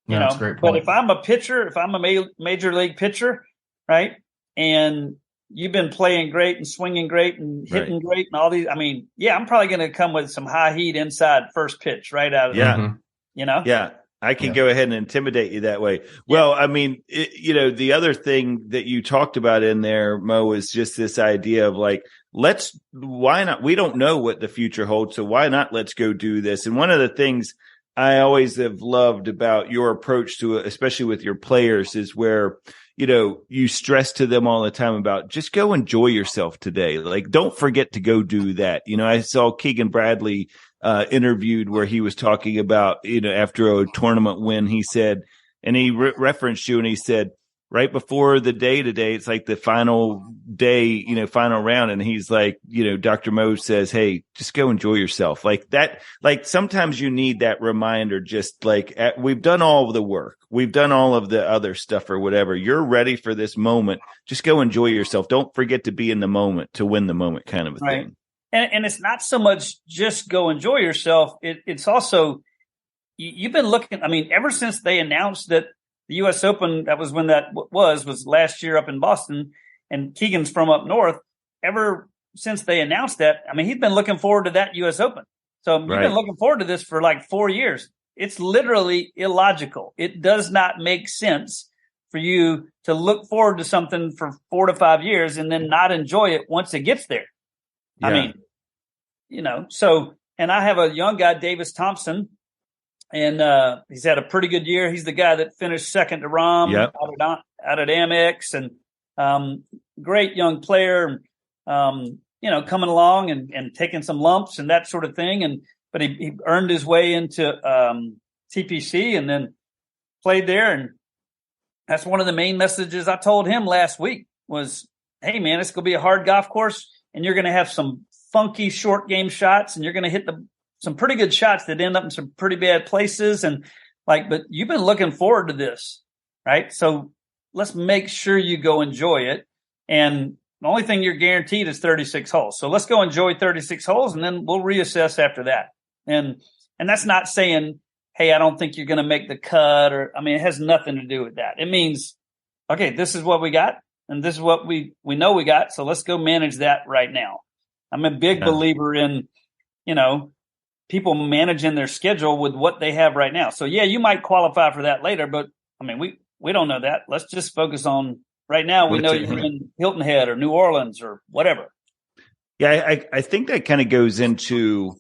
That's a great point. But if I'm a pitcher, if I'm a major league pitcher, right, and you've been playing great and swinging great and hitting great and all these, I'm probably going to come with some high heat inside first pitch right out of there. Yeah. I can go ahead and intimidate you that way. Well, the other thing that you talked about in there, Mo, is just this idea of like, why not? We don't know what the future holds, so why not? Let's go do this. And one of the things I always have loved about your approach to it, especially with your players, is where, you stress to them all the time about just go enjoy yourself today. Like, don't forget to go do that. I saw Keegan Bradley interviewed where he was talking about, after a tournament win, he said, and he referenced you and he said, right before the day today, it's like the final day, final round. And he's like, Dr. Mo says, hey, just go enjoy yourself like that. Like sometimes you need that reminder, just like we've done all of the work. We've done all of the other stuff or whatever. You're ready for this moment. Just go enjoy yourself. Don't forget to be in the moment to win the moment kind of a thing. And it's not so much just go enjoy yourself. It's also, you've been looking, ever since they announced that the U.S. Open, that was when that was last year up in Boston, and Keegan's from up north. Ever since they announced that, he's been looking forward to that U.S. Open. So you've been looking forward to this for like 4 years. It's literally illogical. It does not make sense for you to look forward to something for 4 to 5 years and then not enjoy it once it gets there. Yeah. And I have a young guy, Davis Thompson, and he's had a pretty good year. He's the guy that finished second to Rahm out at Amex, and great young player, coming along and taking some lumps and that sort of thing. But he earned his way into TPC and then played there. And that's one of the main messages I told him last week was, hey, man, it's going to be a hard golf course, and you're going to have some funky short game shots, and you're going to hit some pretty good shots that end up in some pretty bad places. And but you've been looking forward to this, right? So let's make sure you go enjoy it. And the only thing you're guaranteed is 36 holes. So let's go enjoy 36 holes, and then we'll reassess after that. And that's not saying, hey, I don't think you're going to make the cut, it has nothing to do with that. It means, okay, this is what we got, and this is what we know we got. So let's go manage that right now. I'm a big believer in, people managing their schedule with what they have right now. So yeah, you might qualify for that later, but we don't know that. Let's just focus on right now. We know you're in Hilton Head or New Orleans or whatever. Yeah, I think that kind of goes into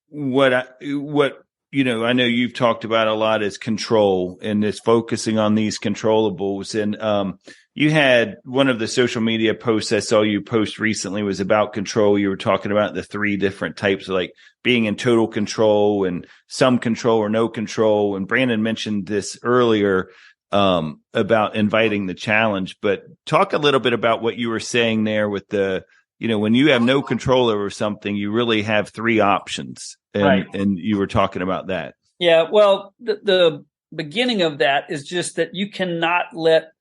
what I know you've talked about a lot is control and is focusing on these controllables. And you had one of the social media posts I saw you post recently was about control. You were talking about the 3 different types of being in total control and some control or no control. And Brandon mentioned this earlier about inviting the challenge, but talk a little bit about what you were saying there with the, when you have no control over something, you really have 3 options. And you were talking about that. Yeah. Well, the beginning of that is just that you cannot let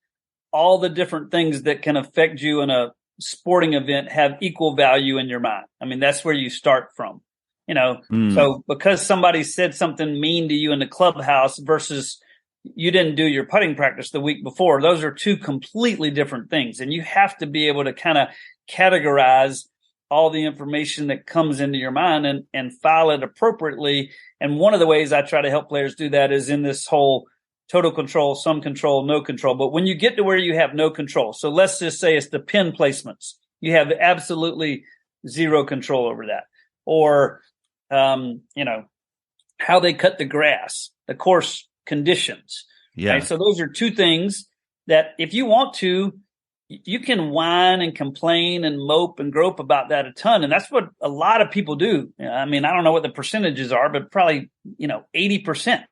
all the different things that can affect you in a sporting event have equal value in your mind. That's where you start from, So because somebody said something mean to you in the clubhouse versus you didn't do your putting practice the week before, those are 2 completely different things. And you have to be able to kind of categorize all the information that comes into your mind and file it appropriately. And one of the ways I try to help players do that is in this whole total control, some control, no control. But when you get to where you have no control, so let's just say it's the pin placements, you have absolutely 0 control over that. Or, how they cut the grass, the course conditions. Yeah. Right? So those are 2 things that if you want to, you can whine and complain and mope and grope about that a ton. And that's what a lot of people do. I don't know what the percentages are, but probably, 80%.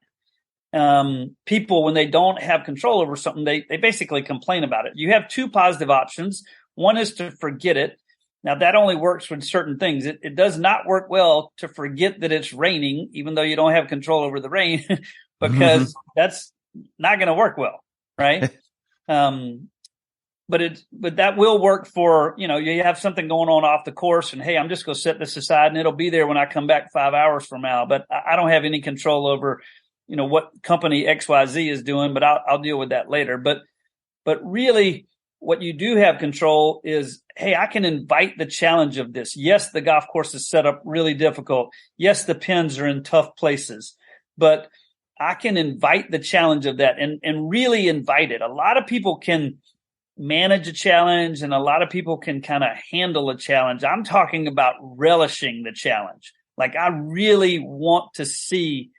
People, when they don't have control over something, they basically complain about it. You have 2 positive options. One is to forget it. Now that only works with certain things. It does not work well to forget that it's raining, even though you don't have control over the rain, because that's not going to work well. Right. But that will work for, you have something going on off the course and, hey, I'm just going to set this aside and it'll be there when I come back 5 hours from now. But I don't have any control over, what company XYZ is doing, but I'll deal with that later. But really what you do have control is, hey, I can invite the challenge of this. Yes, the golf course is set up really difficult. Yes, the pins are in tough places, but I can invite the challenge of that and really invite it. A lot of people can manage a challenge and a lot of people can kind of handle a challenge. I'm talking about relishing the challenge. I really want to see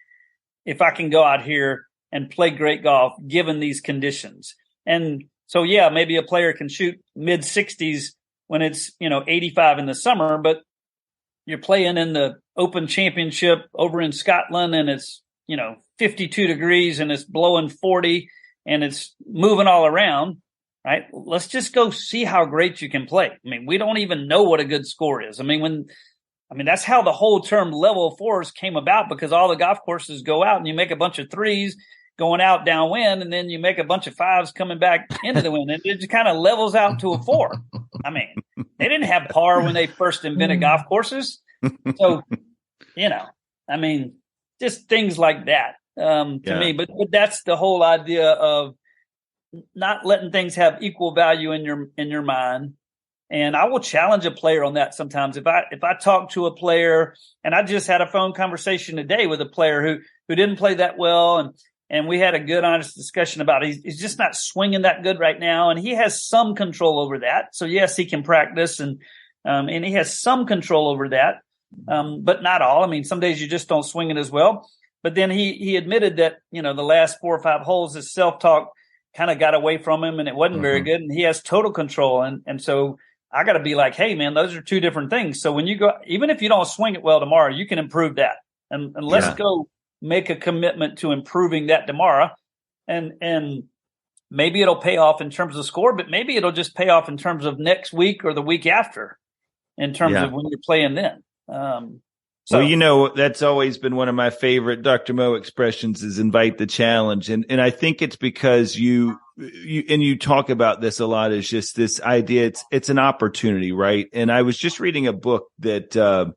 if I can go out here and play great golf given these conditions. And so, yeah, maybe a player can shoot mid 60s when it's, 85 in the summer, but you're playing in the Open Championship over in Scotland and it's, 52 degrees and it's blowing 40 and it's moving all around. Right. Let's just go see how great you can play. We don't even know what a good score is. That's how the whole term level 4s came about, because all the golf courses go out and you make a bunch of 3s going out downwind, and then you make a bunch of 5s coming back into the wind. And it just kind of levels out to a 4. They didn't have par when they first invented golf courses. So, just things like that to me. But that's the whole idea of not letting things have equal value in your mind. And I will challenge a player on that sometimes. If I talk to a player, and I just had a phone conversation today with a player who didn't play that well, and we had a good, honest discussion about it. He's just not swinging that good right now, and he has some control over that. So yes, he can practice, and he has some control over that, but not all. Some days you just don't swing it as well. But then he admitted that the last 4 or 5 holes, his self-talk kind of got away from him and it wasn't very good, and he has total control. And so I got to be like, hey man, those are 2 different things. So when you go, even if you don't swing it well tomorrow, you can improve that. And let's go make a commitment to improving that tomorrow. And maybe it'll pay off in terms of score, but maybe it'll just pay off in terms of next week or the week after. in terms of when you're playing then. Well, that's always been one of my favorite Dr. Mo expressions is invite the challenge. And I think it's because you talk about this a lot, is just this idea. It's an opportunity, right? And I was just reading a book that,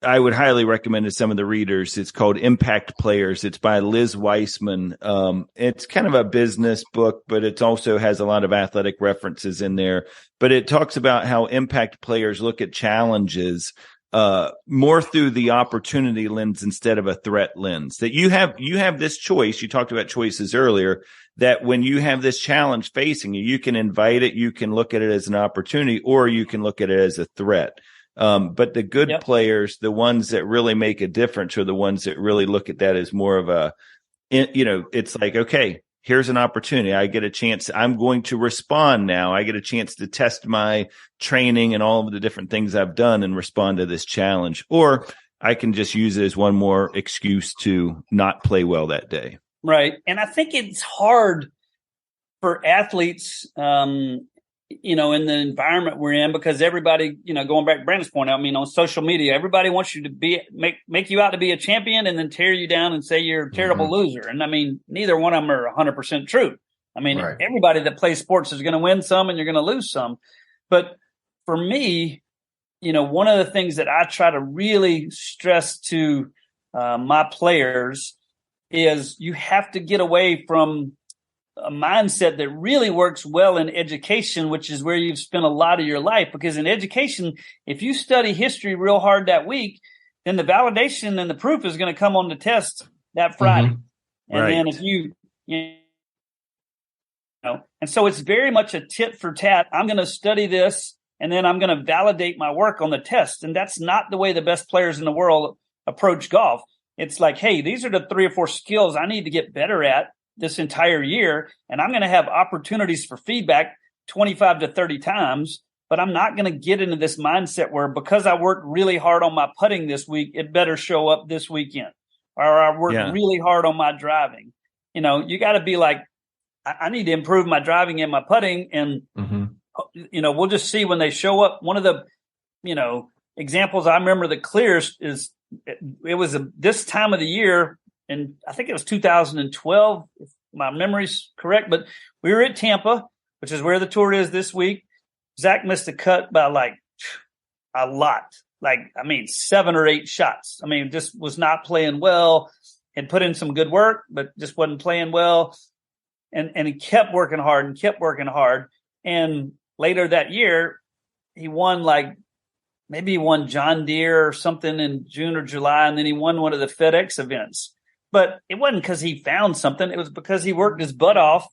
I would highly recommend to some of the readers. It's called Impact Players. It's by Liz Weissman. It's kind of a business book, but it also has a lot of athletic references in there. But it talks about how impact players look at challenges more through the opportunity lens instead of a threat lens. That you have this choice. You talked about choices earlier, that when you have this challenge facing you, you can invite it, you can look at it as an opportunity, or you can look at it as a threat. But the good players, the ones that really make a difference, are the ones that really look at that as more of a, it's like, okay, here's an opportunity. I get a chance. I'm going to respond now. I get a chance to test my training and all of the different things I've done and respond to this challenge. Or I can just use it as one more excuse to not play well that day. Right. And I think it's hard for athletes, in the environment we're in, because everybody, going back to Brandon's point, on social media, everybody wants you to make you out to be a champion and then tear you down and say you're a terrible loser. And neither one of them are 100% true. Everybody that plays sports is going to win some and you're going to lose some. But for me, one of the things that I try to really stress to my players is you have to get away from a mindset that really works well in education, which is where you've spent a lot of your life. Because in education, if you study history real hard that week, then the validation and the proof is going to come on the test that Friday. And then if and so it's very much a tit for tat. I'm going to study this and then I'm going to validate my work on the test. And that's not the way the best players in the world approach golf. It's like, hey, these are the 3 or 4 skills I need to get better at this entire year, and I'm going to have opportunities for feedback 25 to 30 times, but I'm not going to get into this mindset where because I worked really hard on my putting this week, it better show up this weekend, or I worked really hard on my driving. You got to be like, I need to improve my driving and my putting, and we'll just see when they show up. One of the examples I remember the clearest is it was this time of the year. And I think it was 2012, if my memory's correct. But we were at Tampa, which is where the tour is this week. Zach missed a cut by a lot. 7 or 8 shots. Just was not playing well. Had put in some good work, but just wasn't playing well. And he kept working hard. And later that year, he won maybe he won John Deere or something in June or July. And then he won one of the FedEx events. But it wasn't because he found something. It was because he worked his butt off,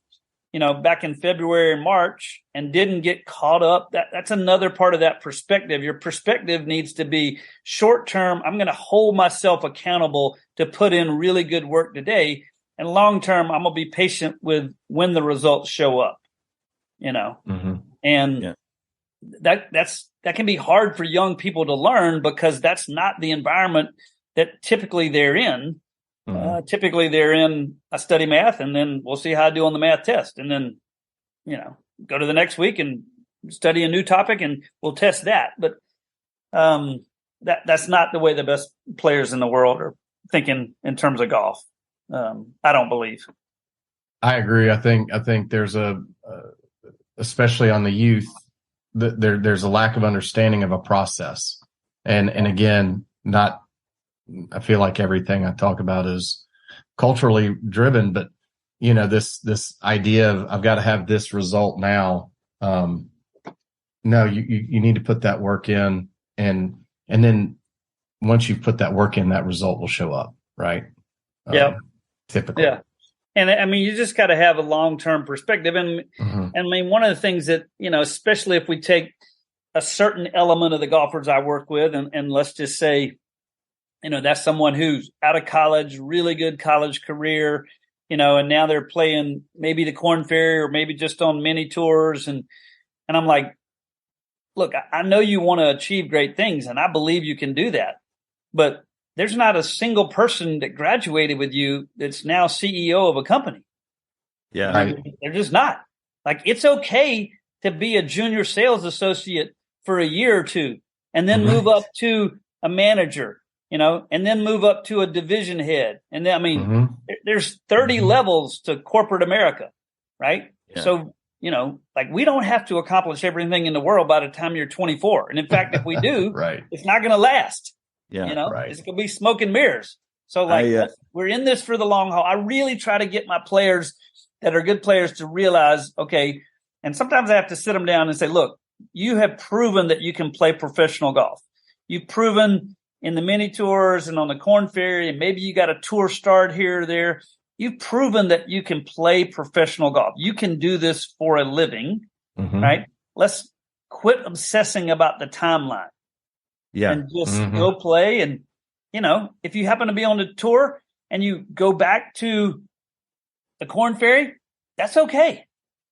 back in February and March and didn't get caught up. That's another part of that perspective. Your perspective needs to be short term. I'm going to hold myself accountable to put in really good work today. And long term, I'm going to be patient with when the results show up, And that can be hard for young people to learn because that's not the environment that typically they're in. Typically they're in, I study math and then we'll see how I do on the math test. And then, go to the next week and study a new topic and we'll test that. But that's not the way the best players in the world are thinking in terms of golf. I don't believe. I agree. I think there's especially on the youth, there's a lack of understanding of a process. And again, I feel like everything I talk about is culturally driven, but this idea of I've got to have this result now. No, you need to put that work in, and then once you put that work in, that result will show up, right? Typically. Yeah. And you just got to have a long-term perspective. And one of the things that, especially if we take a certain element of the golfers I work with, and let's just say, that's someone who's out of college, really good college career, and now they're playing maybe the Korn Ferry or maybe just on mini tours. And I'm like, look, I know you want to achieve great things and I believe you can do that, but there's not a single person that graduated with you that's now CEO of a company. Yeah. Right. They're just not. It's okay to be a junior sales associate for a year or two and then move up to a manager, and then move up to a division head. And then, there's 30 levels to corporate America, right? Yeah. So, we don't have to accomplish everything in the world by the time you're 24. And in fact, if we do, right. It's not going to last. Yeah, right. It's going to be smoke and mirrors. So we're in this for the long haul. I really try to get my players that are good players to realize, okay, and sometimes I have to sit them down and say, look, you have proven that you can play professional golf. You've proven in the mini tours and on the Corn Ferry, and maybe you got a tour start here or there. You've proven that you can play professional golf. You can do this for a living, right? Let's quit obsessing about the timeline. Yeah. And just go play. And, if you happen to be on the tour and you go back to the Corn Ferry, that's okay.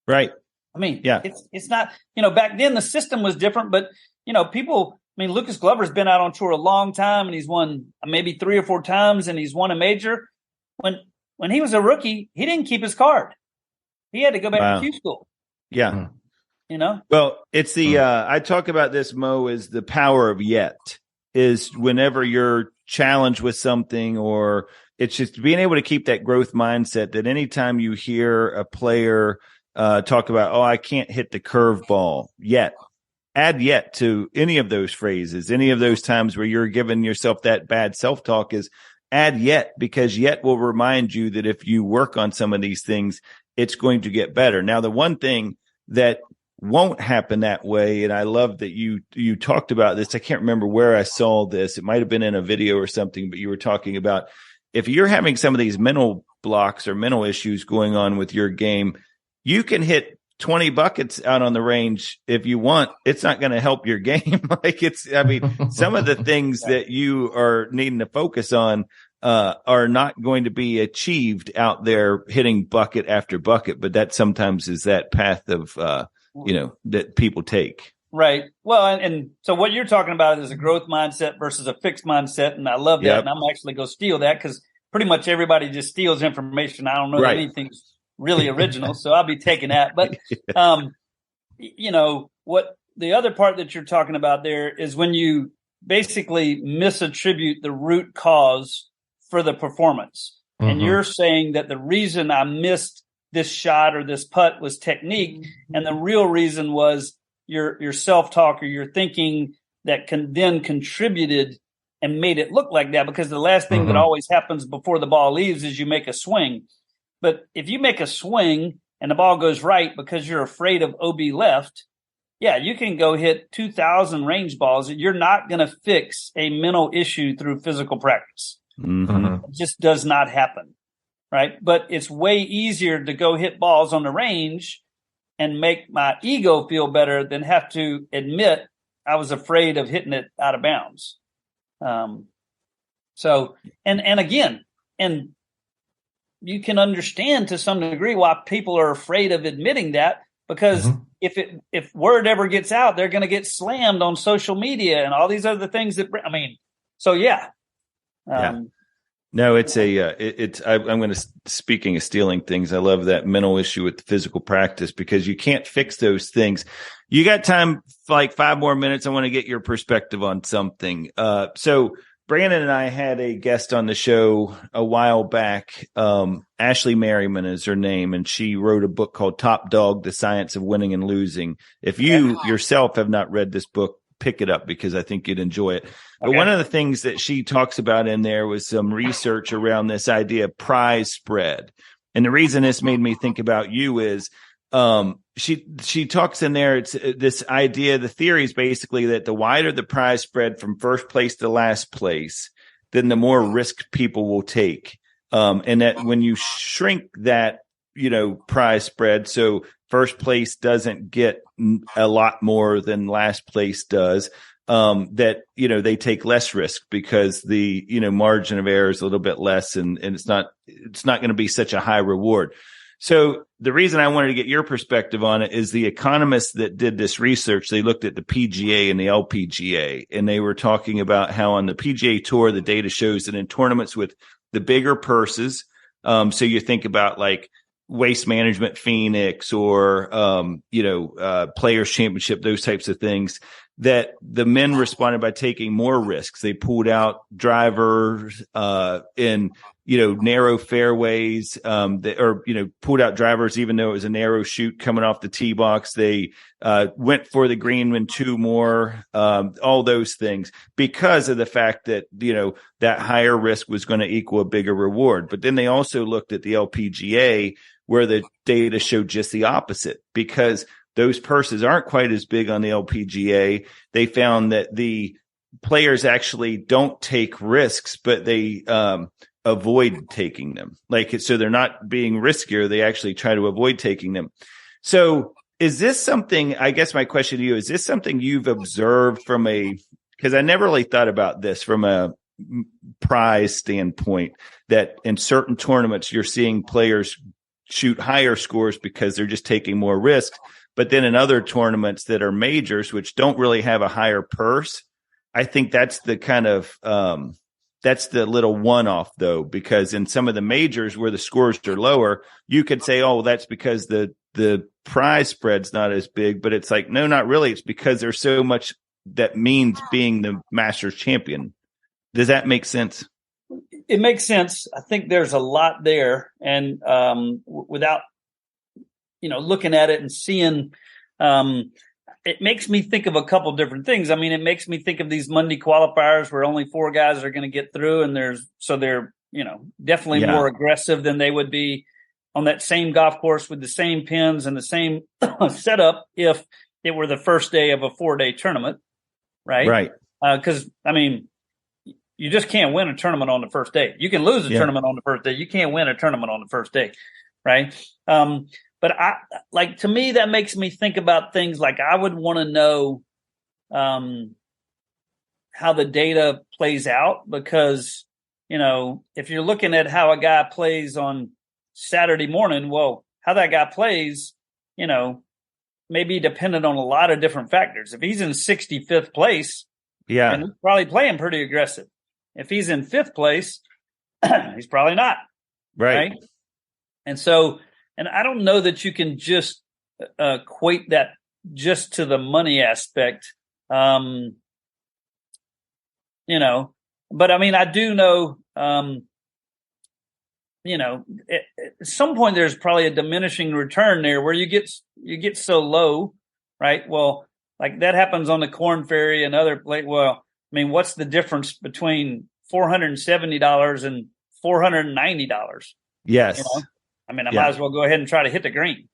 Right. I mean, it's not, back then the system was different, but, Lucas Glover's been out on tour a long time and he's won maybe 3 or 4 times and he's won a major. When he was a rookie, he didn't keep his card. He had to go back to Q school. Yeah. Well, it's I talk about this, Mo, is the power of yet, is whenever you're challenged with something, or it's just being able to keep that growth mindset, that anytime you hear a player talk about, I can't hit the curveball yet, add yet to any of those phrases, any of those times where you're giving yourself that bad self-talk, is add yet, because yet will remind you that if you work on some of these things, it's going to get better. Now, the one thing that won't happen that way, and I love that you talked about this. I can't remember where I saw this. It might have been in a video or something, but you were talking about if you're having some of these mental blocks or mental issues going on with your game, you can hit 20 buckets out on the range if you want. It's not going to help your game. Some of the things that you are needing to focus on are not going to be achieved out there hitting bucket after bucket, but that sometimes is that path of, that people take. Right. Well, and so what you're talking about is a growth mindset versus a fixed mindset. And I love that. Yep. And I'm actually going to steal that because pretty much everybody just steals information. I don't know that anything's really original. So I'll be taking that. But, what the other part that you're talking about there is when you basically misattribute the root cause for the performance. And you're saying that the reason I missed this shot or this putt was technique. And the real reason was your self-talk or your thinking that then contributed and made it look like that. Because the last thing that always happens before the ball leaves is you make a swing. But if you make a swing and the ball goes right because you're afraid of OB left, you can go hit 2,000 range balls. You're not going to fix a mental issue through physical practice. It just does not happen. Right. But it's way easier to go hit balls on the range and make my ego feel better than have to admit I was afraid of hitting it out of bounds. And you can understand to some degree why people are afraid of admitting that, because if word ever gets out, they're going to get slammed on social media and all these other things No, it's I'm going to, speaking of stealing things, I love that mental issue with the physical practice, because you can't fix those things. You got time, like 5 more minutes. I want to get your perspective on something. So Brandon and I had a guest on the show a while back. Ashley Merriman is her name, and she wrote a book called Top Dog, The Science of Winning and Losing. If you yourself have not read this book, pick it up, because I think you'd enjoy it. But one of the things that she talks about in there was some research around this idea of prize spread. And the reason this made me think about you is she talks in there, it's this idea, the theory is basically that the wider the prize spread from first place to last place, then the more risk people will take. And that when you shrink that, prize spread, so first place doesn't get a lot more than last place does, that, they take less risk because the, margin of error is a little bit less, and it's not going to be such a high reward. So the reason I wanted to get your perspective on it is the economists that did this research, they looked at the PGA and the LPGA, and they were talking about how on the PGA Tour, the data shows that in tournaments with the bigger purses, so you think about like Waste Management Phoenix or, Players Championship, those types of things, that the men responded by taking more risks. They pulled out drivers in, narrow fairways, pulled out drivers even though it was a narrow shoot coming off the tee box. They went for the green and 2 more, all those things, because of the fact that, that higher risk was going to equal a bigger reward. But then they also looked at the LPGA, where the data showed just the opposite, because those purses aren't quite as big on the LPGA. They found that the players actually don't take risks, but they avoid taking them. So they're not being riskier. They actually try to avoid taking them. So is this something, I guess my question to you, is this something you've observed because I never really thought about this from a prize standpoint, that in certain tournaments, you're seeing players shoot higher scores because they're just taking more risks. But then in other tournaments that are majors, which don't really have a higher purse, I think that's the kind of that's the little one-off, though, because in some of the majors where the scores are lower, you could say, oh, that's because the prize spread's not as big. But it's like, no, not really. It's because there's so much that means being the Masters champion. Does that make sense? It makes sense. I think there's a lot there. And without looking at it and seeing, it makes me think of a couple different things. I mean, it makes me think of these Monday qualifiers where only 4 guys are going to get through, and they're definitely more aggressive than they would be on that same golf course with the same pins and the same setup if it were the first day of a 4-day tournament, right? Right. Because you just can't win a tournament on the first day. You can lose a tournament on the first day. You can't win a tournament on the first day, right? But to me, that makes me think about things like I would want to know how the data plays out, because, if you're looking at how a guy plays on Saturday morning, well, how that guy plays, may be dependent on a lot of different factors. If he's in 65th place, and he's probably playing pretty aggressive. If he's in 5th place, he's probably not. Right. And so, and I don't know that you can just equate that just to the money aspect, but I do know, at some point there's probably a diminishing return there where you get so low, right? Well, like that happens on the Corn Ferry and other places. Well, what's the difference between $470 and $490? Yes. I might as well go ahead and try to hit the green.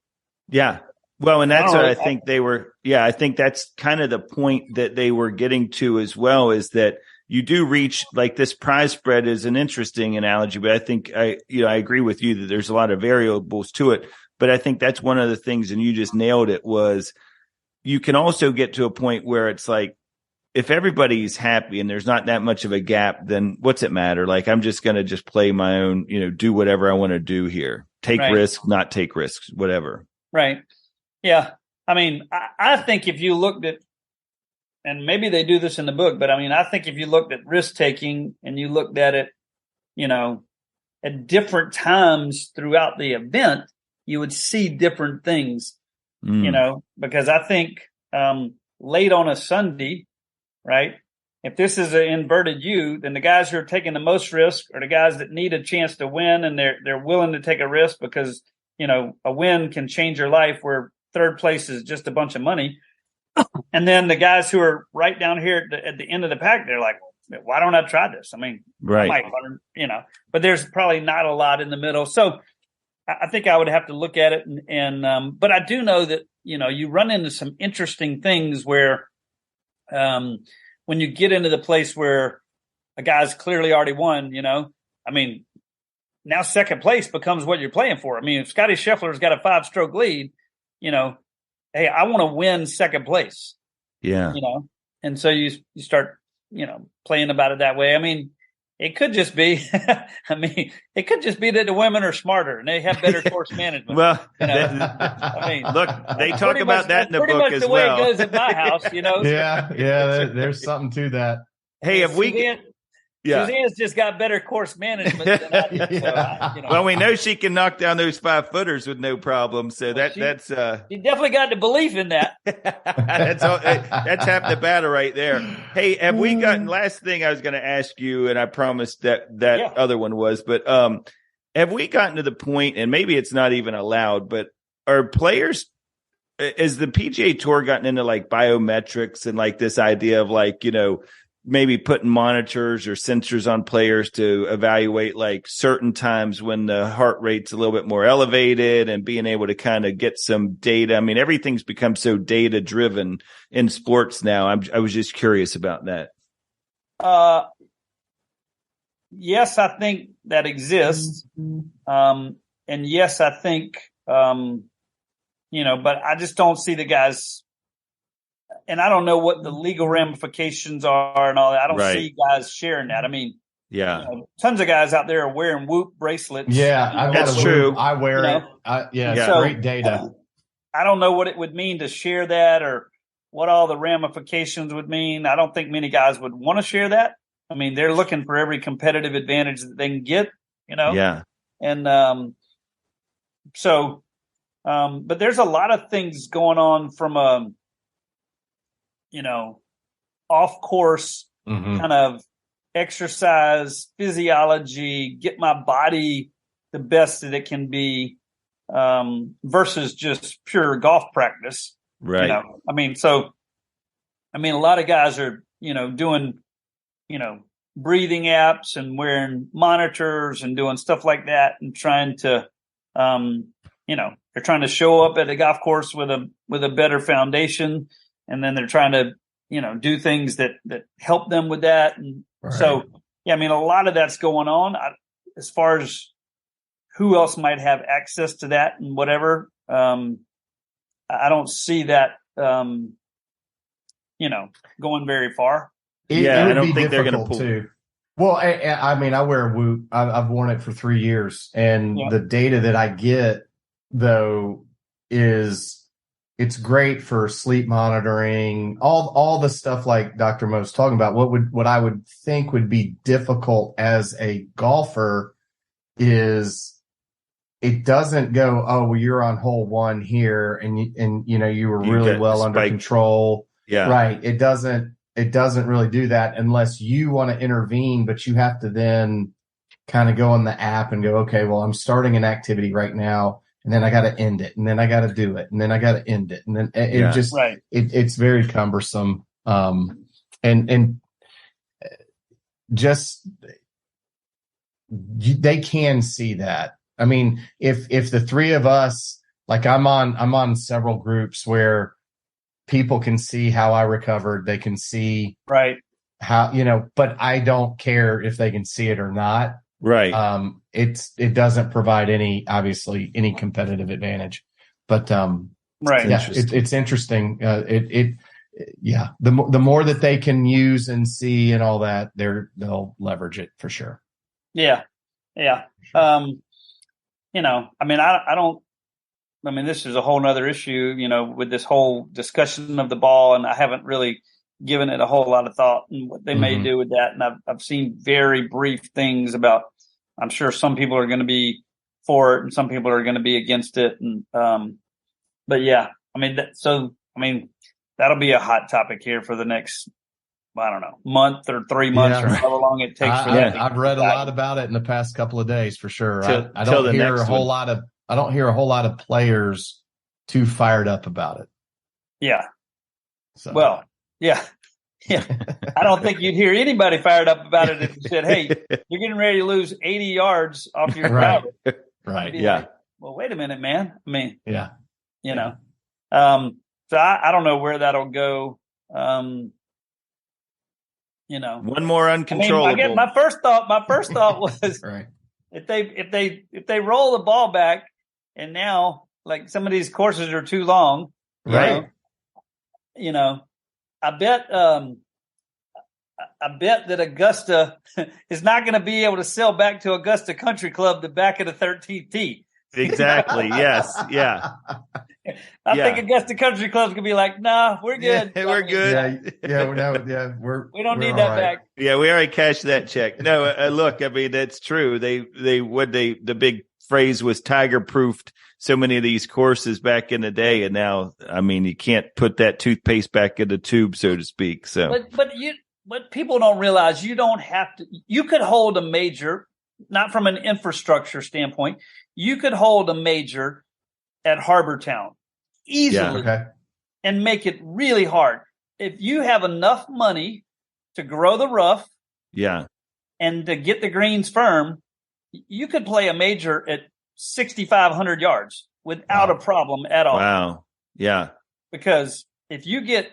Yeah. Well, and that's what I think they were. Yeah, I think that's kind of the point that they were getting to as well, is that you do reach, like, this prize spread is an interesting analogy, but I think I agree with you that there's a lot of variables to it. But I think that's one of the things, and you just nailed it, was you can also get to a point where it's like, if everybody's happy and there's not that much of a gap, then what's it matter? Like, I'm just going to just play my own, do whatever I want to do here. Take risks, not take risks, whatever. Right. Yeah. I think if you looked at, and maybe they do this in the book, but I think if you looked at risk taking and you looked at it, at different times throughout the event, you would see different things, because I think late on a Sunday, right? If this is an inverted U, then the guys who are taking the most risk are the guys that need a chance to win, and they're willing to take a risk because, a win can change your life, where 3rd place is just a bunch of money. And then the guys who are right down here at the end of the pack, they're like, why don't I try this? Right. I might learn, but there's probably not a lot in the middle. So I think I would have to look at it. But I do know that, you run into some interesting things where, when you get into the place where a guy's clearly already won, now 2nd place becomes what you're playing for. If Scotty Scheffler's got a 5-stroke lead, hey, I want to win 2nd place. Yeah. And so you start, playing about it that way. It could just be, it could just be that the women are smarter and they have better course management. Well, look, they talk about that in the book as well. Pretty much the way it goes at my house, Yeah, there's something to that. Hey, Yeah. Suzanne's just got better course management than I do. Yeah. So Well, we know she can knock down those 5-footers with no problem. So she definitely got the belief in that. that's half the battle right there. Hey, have we gotten, last thing I was going to ask you, and I promised that other one was, but have we gotten to the point, and maybe it's not even allowed, but are players, is the PGA Tour gotten into like biometrics and like this idea of like, maybe putting monitors or sensors on players to evaluate like certain times when the heart rate's a little bit more elevated and being able to kind of get some data? I mean, everything's become so data driven in sports now. I was just curious about that. Yes, I think that exists. And yes, I think, but I just don't see the guys. And I don't know what the legal ramifications are and all that. I don't see guys sharing that. I mean, tons of guys out there are wearing Whoop bracelets. Yeah, that's true. I wear it. It's So, great data. I don't know what it would mean to share that or what all the ramifications would mean. I don't think many guys would want to share that. I mean, they're looking for every competitive advantage that they can get, Yeah. And but there's a lot of things going on from off course kind of exercise, physiology, get my body the best that it can be, versus just pure golf practice. Right. A lot of guys are, doing, breathing apps and wearing monitors and doing stuff like that and trying to, they're trying to show up at a golf course with a better foundation. And then they're trying to, do things that help them with that. And so, a lot of that's going on. As far as who else might have access to that and whatever, I don't see that, going very far. I don't think they're going to pull. Too. Well, I wear a Whoop. I've worn it for 3 years, and the data that I get though it's great for sleep monitoring, all the stuff like Dr. Mo's talking about. What I would think would be difficult as a golfer is it doesn't go, oh, well, you're on hole 1 here and you were really well under control. Yeah. Right. It doesn't really do that unless you want to intervene, but you have to then kind of go on the app and go, okay, well, I'm starting an activity right now. And then I got to end it, and then I got to do it, and then I got to end it, and then it's very cumbersome. And just they can see that. I mean, if the three of us, like I'm on several groups where people can see how I recovered, they can see how but I don't care if they can see it or not. Right. It doesn't provide any competitive advantage, but it's interesting. The more that they can use and see and all that, they'll leverage it for sure. Yeah. This is a whole nother issue, with this whole discussion of the ball, and I haven't really given it a whole lot of thought and what they may do with that. And I've seen very brief things about, I'm sure some people are going to be for it and some people are going to be against it. And, that'll be a hot topic here for the next, month or 3 months or however long it takes for that. I've read a lot about it in the past couple of days for sure. I don't hear a whole lot of players too fired up about it. Yeah. So. Well, yeah. I don't think you'd hear anybody fired up about it if you said, hey, you're getting ready to lose 80 yards off your driver. Right. Yeah. Like, well, wait a minute, man. I mean, know. So I don't know where that'll go. One more uncontrollable. I guess my first thought was if they roll the ball back and now like some of these courses are too long, right? I bet that Augusta is not going to be able to sell back to Augusta Country Club the back of the 13th tee. Exactly. Yes. Yeah. I think Augusta Country Club's gonna be like, nah, we're good. Yeah, we're good. We don't need all that right. back. Yeah, we already cashed that check. No, look, I mean, that's true. The big phrase was tiger proofed so many of these courses back in the day. And now, I mean, you can't put that toothpaste back in the tube, so to speak. So, but people don't realize you don't have to, you could hold a major, not from an infrastructure standpoint. You could hold a major at Harbor Town easily and make it really hard. If you have enough money to grow the rough and to get the greens firm, you could play a major at 6,500 yards without a problem at all. Wow. Yeah. Because if you get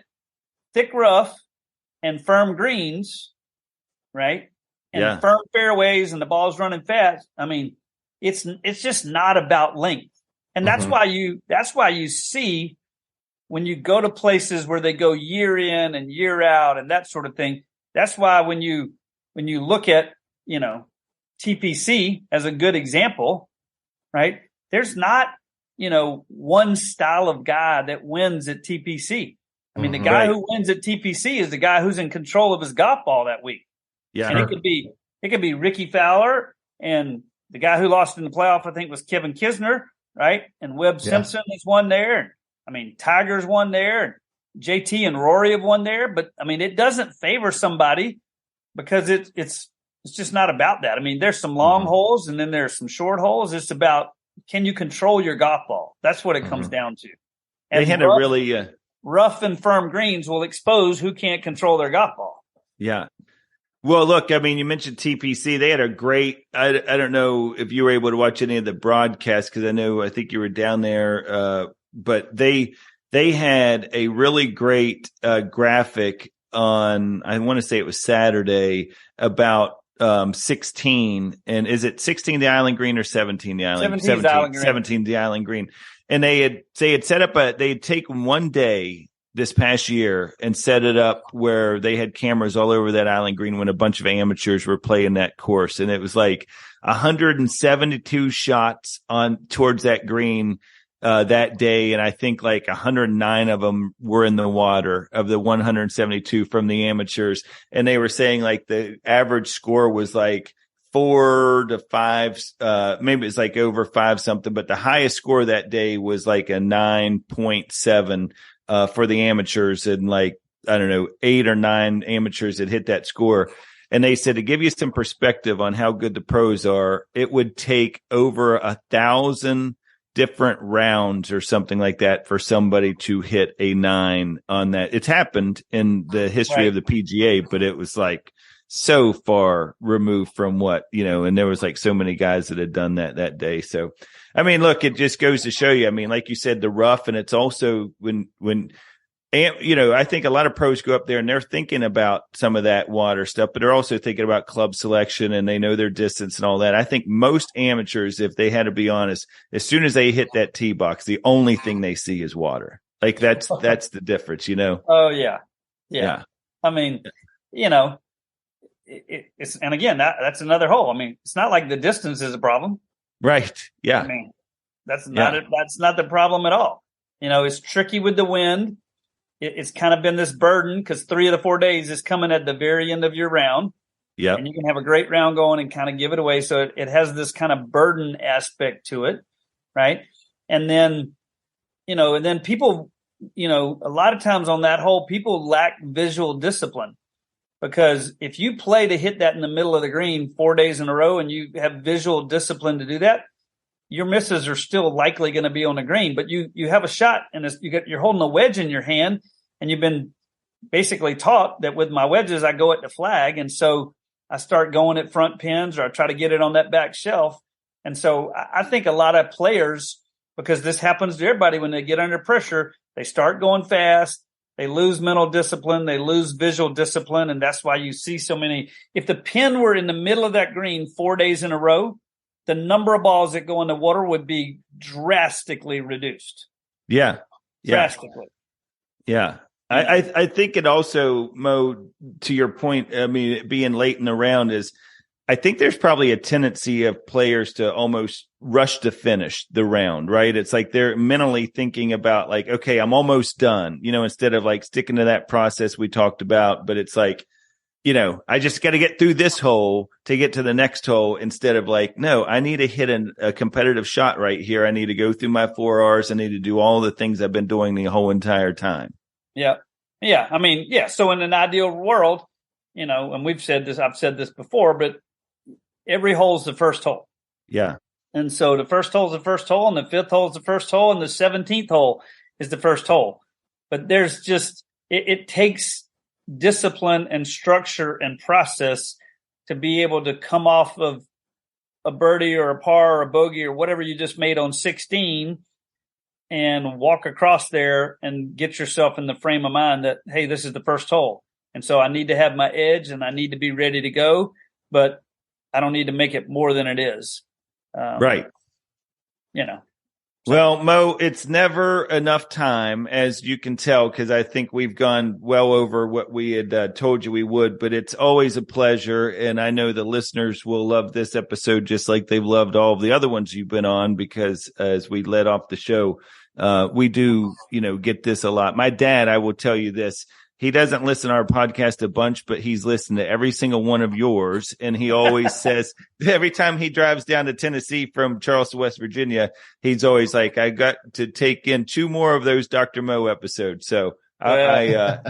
thick rough and firm greens, right, and firm fairways and the ball's running fast, I mean, it's just not about length. And that's why you see when you go to places where they go year in and year out and that sort of thing. That's why when you look at, TPC as a good example, right? There's not, one style of guy that wins at TPC. I mean, the guy who wins at TPC is the guy who's in control of his golf ball that week. Yeah. And it could be Ricky Fowler, and the guy who lost in the playoff, I think, was Kevin Kisner, right? And Webb Simpson has won there. I mean, Tiger's won there. JT and Rory have won there. But I mean, it doesn't favor somebody because it's just not about that. I mean, there's some long holes and then there's some short holes. It's about, can you control your golf ball? That's what it comes down to. And they had a really rough and firm greens will expose who can't control their golf ball. Yeah. Well, look, I mean, you mentioned TPC. They had a great, I don't know if you were able to watch any of the broadcasts because I think you were down there, but they had a really great graphic on, I want to say it was Saturday, about 16. And is it 16 the island green or 17 the island? 17 the island green. And they had set up they had taken one day this past year and set it up where they had cameras all over that island green when a bunch of amateurs were playing that course. And it was like 172 shots towards that green that day. And I think like 109 of them were in the water of the 172 from the amateurs. And they were saying like the average score was like 4 to 5, maybe it's like over 5 something, but the highest score that day was like a 9.7 for the amateurs, and like, I don't know, 8 or 9 amateurs that hit that score. And they said, to give you some perspective on how good the pros are, it would take over 1,000 different rounds or something like that for somebody to hit a 9 on that. It's happened in the history of the PGA, but it was like so far removed from what, and there was like so many guys that had done that day. So, I mean, look, it just goes to show you, I mean, like you said, the rough, and it's also when, I think a lot of pros go up there and they're thinking about some of that water stuff, but they're also thinking about club selection and they know their distance and all that. I think most amateurs, if they had to be honest, as soon as they hit that tee box, the only thing they see is water. Like that's the difference, Oh yeah. I mean, it's, and again, that's another hole. I mean, it's not like the distance is a problem. Right. Yeah. I mean, that's not the problem at all. It's tricky with the wind. It's kind of been this burden because 3 of the 4 days is coming at the very end of your round. Yeah. And you can have a great round going and kind of give it away. So it has this kind of burden aspect to it. Right. And then, people, a lot of times on that hole, people lack visual discipline. Because if you play to hit that in the middle of the green 4 days in a row and you have visual discipline to do that, your misses are still likely going to be on the green. But you have a shot and you're holding a wedge in your hand, and you've been basically taught that with my wedges I go at the flag, and so I start going at front pins or I try to get it on that back shelf. And so I think a lot of players, because this happens to everybody when they get under pressure, they start going fast. They lose mental discipline. They lose visual discipline. And that's why you see so many. If the pin were in the middle of that green 4 days in a row, the number of balls that go in the water would be drastically reduced. Yeah. Drastically. Yeah. I think it also, Mo, to your point, I mean, being late in the round is, I think there's probably a tendency of players to almost rush to finish the round, right? It's like they're mentally thinking about like, okay, I'm almost done, instead of like sticking to that process we talked about. But it's like, I just got to get through this hole to get to the next hole instead of like, no, I need to hit a competitive shot right here. I need to go through my 4 R's. I need to do all the things I've been doing the whole entire time. Yeah. Yeah. I mean, yeah. So in an ideal world, and I've said this before, but every hole is the first hole. Yeah. And so the first hole is the first hole, and the 5th hole is the first hole, and the 17th hole is the first hole. But there's just, it takes discipline and structure and process to be able to come off of a birdie or a par or a bogey or whatever you just made on 16 and walk across there and get yourself in the frame of mind that, hey, this is the first hole. And so I need to have my edge and I need to be ready to go, but I don't need to make it more than it is. Right. Well, Mo, it's never enough time, as you can tell, because I think we've gone well over what we had told you we would, but it's always a pleasure. And I know the listeners will love this episode just like they've loved all of the other ones you've been on, because as we led off the show, we do, get this a lot. My dad, I will tell you this. He doesn't listen to our podcast a bunch, but he's listened to every single one of yours. And he always says, every time he drives down to Tennessee from Charleston, West Virginia, he's always like, I got to take in 2 more of those Dr. Mo episodes. So that's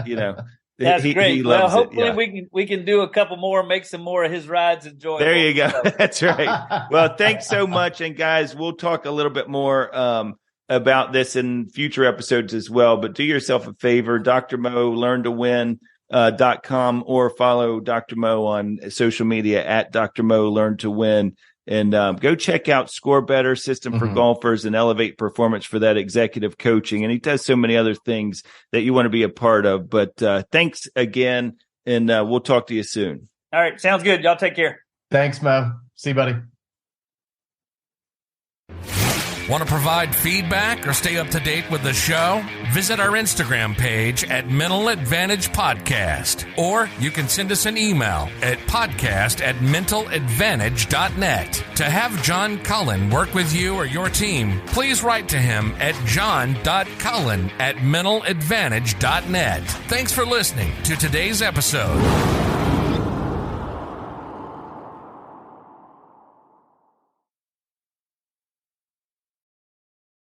great. He loves hopefully we can do a couple more, make some more of his rides enjoyable. There you go. That's right. Well, thanks so much. And guys, we'll talk a little bit more, about this in future episodes as well, but do yourself a favor, Dr. Mo, learntowin.com, or follow Dr. Mo on social media at Dr. Mo Learn to Win, and go check out Score Better System for Golfers and Elevate Performance for that executive coaching. And he does so many other things that you want to be a part of, but thanks again, and we'll talk to you soon. All right. Sounds good. Y'all take care. Thanks, Mo. See you, buddy. Want to provide feedback or stay up to date with the show? Visit our Instagram page at Mental Advantage Podcast, or you can send us an email at podcast@mentaladvantage.net. To have John Cullen work with you or your team, please write to him at john.cullen@mentaladvantage.net. Thanks for listening to today's episode.